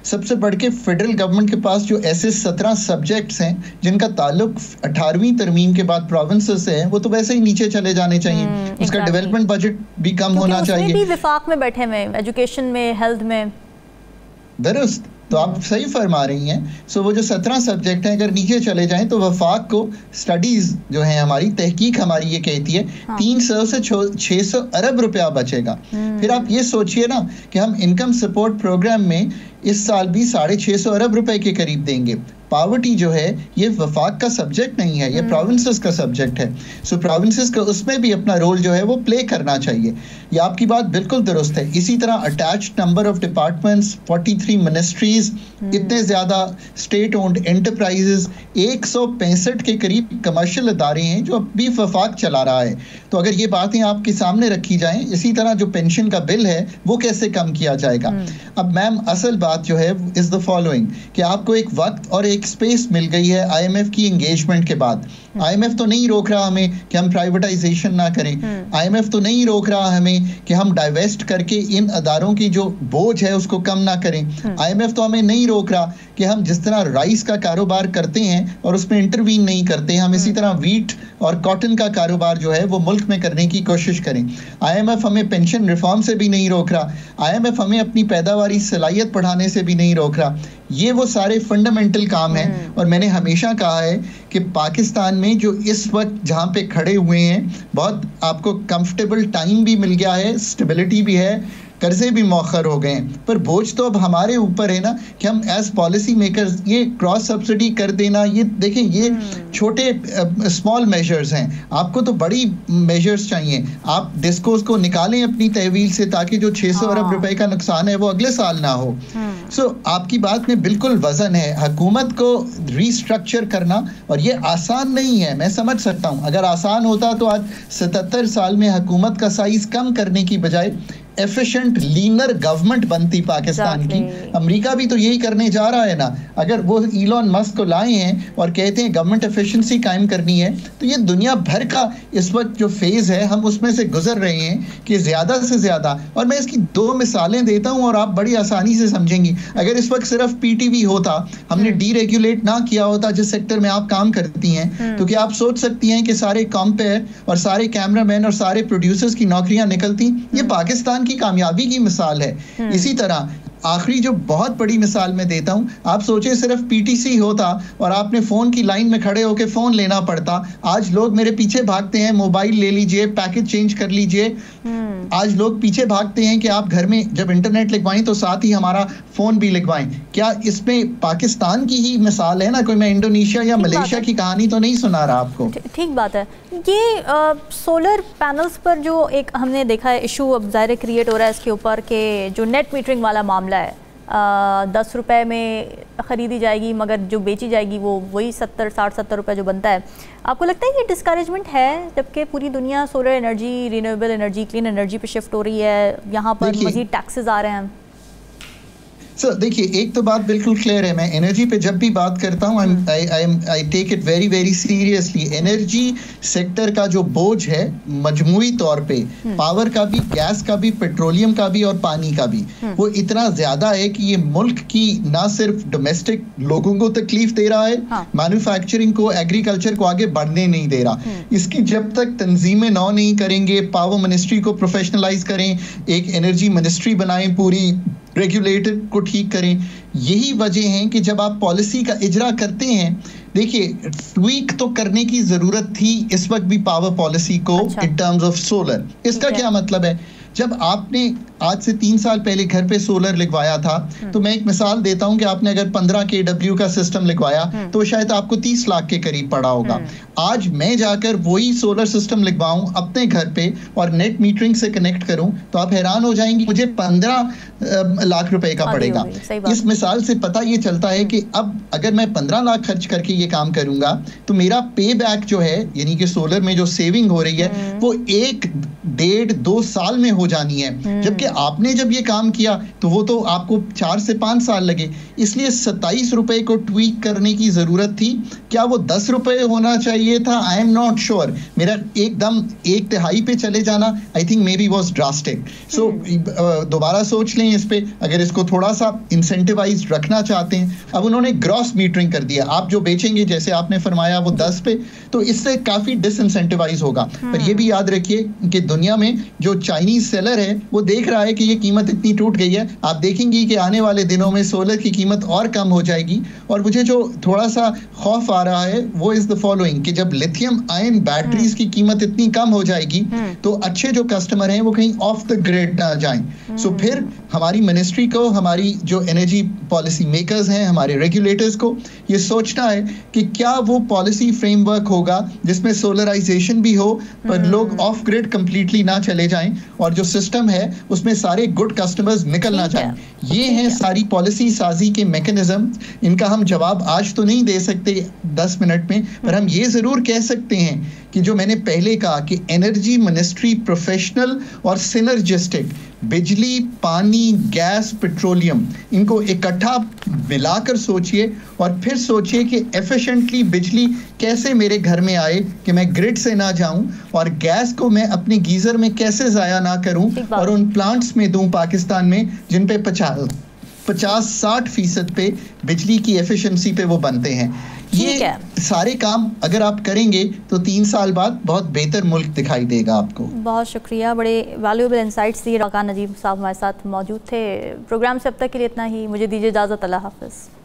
सबसे बढ़ के फेडरल गवर्नमेंट के पास जो ऐसे 17 सब्जेक्ट्स हैं जिनका ताल्लुक 18वीं तरमीम के बाद प्रोविंसेस से है, वो तो वैसे ही नीचे चले जाने चाहिए। उसका डेवलपमेंट बजट भी कम होना चाहिए। भी विफाक में बैठे हुए, एजुकेशन में, हेल्थ में। दुरुस्त। तो आप सही फरमा रही हैं। सो वो जो 17 सब्जेक्ट हैं, अगर नीचे चले जाएं तो वफाक को स्टडीज जो है हमारी तहकीक हमारी ये कहती है 300 से 600 अरब रुपया बचेगा। फिर आप ये सोचिए ना कि हम इनकम सपोर्ट प्रोग्राम में इस साल भी 650 अरब रुपए के करीब देंगे। पॉवर्टी जो है ये वफाक का सब्जेक्ट नहीं है, ये प्रोविंसेस का सब्जेक्ट है। सो प्रोविंसेस को उसमें भी अपना रोल जो है वो प्ले करना चाहिए। ये आपकी बात बिल्कुल दुरुस्त है। इसी तरह attached number of departments, 43 ministries, इतने ज्यादा स्टेट ओन्ड एंटरप्राइजेस, 165 के करीब कमर्शियल अदारे हैं जो अभी वफाक चला रहा है। तो अगर ये बातें आपके सामने रखी जाएं, इसी तरह जो पेंशन का बिल है वो कैसे कम किया जाएगा। अब मैम असल बात जो है इज द फॉलोइंग कि आपको एक वक्त और एक स्पेस मिल गई है आईएमएफ की एंगेजमेंट के बाद। आईएमएफ तो नहीं रोक रहा हमें कि हम प्राइवेटाइजेशन ना करें, आईएमएफ तो नहीं रोक रहा हमें कि हम डाइवेस्ट करके इन अदारों की जो बोझ है उसको कम ना करें, आईएमएफ तो हमें नहीं रोक रहा कि हम जिस तरह राइस का कारोबार करते हैं और उसमें इंटरवीन नहीं करते, हम इसी तरह वीट और कॉटन का कारोबार जो है वो मुल्क में करने की कोशिश करें। आईएमएफ हमें पेंशन रिफॉर्म से भी नहीं रोक रहा, आईएमएफ हमें अपनी पैदावारी सलाहियत बढ़ाने से भी नहीं रोक रहा। ये वो सारे फंडामेंटल काम हैं। और मैंने हमेशा कहा है कि पाकिस्तान में जो इस वक्त जहाँ पे खड़े हुए हैं, बहुत आपको कंफर्टेबल टाइम भी मिल गया है, स्टेबिलिटी भी है, कर्जे भी मौखर हो गए हैं, पर बोझ तो अब हमारे ऊपर है ना कि हम एज पॉलिसी मेकर्स ये क्रॉस सब्सिडी कर देना, ये देखें ये छोटे स्मॉल मेजर्स हैं। आपको तो बड़ी मेजर्स चाहिए। आप डिस्कोस को निकालें अपनी तहवील से ताकि जो 600 अरब रुपए का नुकसान है वो अगले साल ना हो। सो आपकी बात में बिल्कुल वजन है। हुकूमत को रीस्ट्रक्चर करना, और ये आसान नहीं है, मैं समझ सकता हूँ। अगर आसान होता तो आज 77 साल में हुकूमत का साइज कम करने की बजाय एफिशिएंट लीनर गवर्नमेंट बनती पाकिस्तान की। अमेरिका भी तो यही करने जा रहा है ना। अगर वो इलॉन मस्क को लाए हैं और कहते हैं गवर्नमेंट एफिशिएंसी कायम करनी है, तो ये दुनिया भर का इस वक्त जो फेज है हम उसमें से गुजर रहे हैं कि ज्यादा से ज्यादा। और मैं इसकी 2 मिसालें देता हूं और आप बड़ी आसानी से समझेंगी। अगर इस वक्त सिर्फ पीटीवी होता, हमने डीरेगुलेट ना किया होता जिस सेक्टर में आप काम करती हैं, तो क्या आप सोच सकती हैं कि सारे कॉम्पेयर और सारे कैमरामैन और सारे प्रोड्यूसर्स की नौकरियां निकलती? ये पाकिस्तान की कामयाबी की मिसाल है। इसी तरह आखिरी जो बहुत बड़ी मिसाल मैं देता हूं, आप सोचे सिर्फ पीटीसी होता और आपने फोन की लाइन में खड़े होकर फोन लेना पड़ता। आज लोग मेरे पीछे भागते हैं, मोबाइल ले लीजिए, पैकेज चेंज कर लीजिए। आज लोग पीछे भागते हैं कि आप घर में जब इंटरनेट लगवाएं तो साथ ही हमारा फोन भी लगवाएं। क्या इसमें पाकिस्तान की ही मिसाल है ना? कोई मैं इंडोनेशिया या मलेशिया की कहानी तो नहीं सुना रहा आपको। ठीक बात है। ये सोलर पैनल्स पर जो एक हमने देखा है इशू अब ज़ाहिर क्रिएट हो रहा है इसके ऊपर के जो नेट मीटरिंग वाला मामला है, 10 रुपए में ख़रीदी जाएगी मगर जो बेची जाएगी वो वही 60-70 रुपए जो बनता है। आपको लगता है ये डिस्करेजमेंट है जबकि पूरी दुनिया solar energy, renewable energy, clean energy पे शिफ्ट हो रही है, यहाँ पर मज़ीद टैक्सेस आ रहे हैं? देखिए, एक तो बात बिल्कुल क्लियर है, मैं एनर्जी पे जब भी बात करता हूँ I take it very very seriously. Energy sector का जो बोझ है मजमूई तौर पे, पावर का भी, गैस का भी, पेट्रोलियम का भी और पानी का भी, वो इतना ज्यादा है कि ये मुल्क की ना सिर्फ डोमेस्टिक लोगों को तकलीफ दे रहा है, मैन्युफैक्चरिंग को, एग्रीकल्चर को आगे बढ़ने नहीं दे रहा। इसकी जब तक तंजीमें नौ नहीं करेंगे, पावर मिनिस्ट्री को प्रोफेशनलाइज करें, एक एनर्जी मिनिस्ट्री बनाएं, पूरी रेगुलेटेड को ठीक करें, यही वजह है कि जब आप पॉलिसी का इजरा करते हैं, देखिए ट्वीक तो करने की जरूरत थी इस वक्त भी पावर पॉलिसी को इन टर्म्स ऑफ सोलर। इसका क्या मतलब है? जब आपने आज से 3 साल पहले घर पे सोलर लगवाया था, तो मैं एक मिसाल देता हूं कि आपने अगर 15 kW का सिस्टम लगवाया तो शायद आपको 30 लाख के करीब पड़ा होगा। आज मैं जाकर वही सोलर सिस्टम लगवाऊं अपने घर पे और नेट मीटरिंग से कनेक्ट करूं तो आप हैरान हो जाएंगी, मुझे 15 लाख रुपए का पड़ेगा। इस मिसाल से पता ये चलता है कि अब अगर मैं 15 लाख खर्च करके ये काम करूंगा तो मेरा पे बैक जो है, यानी कि सोलर में जो सेविंग हो रही है वो 1, 1.5, 2 साल में हो जानी है। जबकि आपने जब ये काम किया तो वो तो आपको 4 से 5 साल लगे। इसलिए 27 रुपए को ट्वीक करने की जरूरत थी। क्या वो 10 रुपए होना चाहिए था? I am not sure. मेरा एकदम 1/3 पे चले जाना I think maybe was drastic. So दोबारा सोच लें इस पे, अगर इसको थोड़ा सा इंसेंटिवाइज रखना चाहते हैं। अब उन्होंने ग्रॉस मीटरिंग कर दिया, आप जो बेचेंगे जैसे आपने फरमाया वो 10 पे, तो इससे काफी डिसइंसेंटिवाइज होगा। पर ये भी याद रखिए कि दुनिया दुनिया में जो चाइनीज सेलर है वो देख रहा है कि ये कीमत इतनी टूट गई है। आप देखेंगी कि आने वाले दिनों में सोलर की कीमत और कम हो जाएगी। और मुझे जो थोड़ा सा खौफ आ रहा है वो इज द फॉलोइंग, कि जब लिथियम आयन बैटरीज की कीमत इतनी कम हो जाएगी तो अच्छे जो कस्टमर हैं वो कहीं ऑफ द ग्रिड ना जाएं। सो फिर हमारी मिनिस्ट्री को, हमारी जो एनर्जी पॉलिसी मेकर्स हैं, हमारे रेगुलेटर्स को ये सोचना है कि क्या वो पॉलिसी फ्रेमवर्क होगा जिसमें सोलराइजेशन भी हो पर लोग ऑफ ग्रिड कंप्लीटली ना चले जाएं और जो सिस्टम है उसमें सारे गुड कस्टमर्स निकल ना जाएं। ये हैं सारी पॉलिसी साजी के मैकेनिज्म। इनका हम जवाब आज तो नहीं दे सकते 10 मिनट में, पर हम ये जरूर कह सकते हैं कि जो मैंने पहले कहा कि एनर्जी मिनिस्ट्री प्रोफेशनल और सिनर्जिस्टिक, बिजली, पानी, गैस, पेट्रोलियम, इनको इकट्ठा मिलाकर सोचिए और फिर सोचिए कि एफिशिएंटली बिजली कैसे मेरे घर में आए कि मैं ग्रिड से ना जाऊं, और गैस को मैं अपने गीजर में कैसे जाया ना करूं और उन प्लांट्स में दूं पाकिस्तान में जिन पे 50-60% पे बिजली की एफिशिएंसी पे वो बनते हैं। ये सारे काम अगर आप करेंगे तो 3 साल बाद बहुत बेहतर मुल्क दिखाई देगा आपको। बहुत शुक्रिया, बड़े वैल्यूएबल इंसाइट्स दिए। रौकान नजीम साहब हमारे साथ मौजूद थे। प्रोग्राम से अब तक के लिए इतना ही, मुझे दीजिए इजाज़त। अल्लाह हाफ़िज़।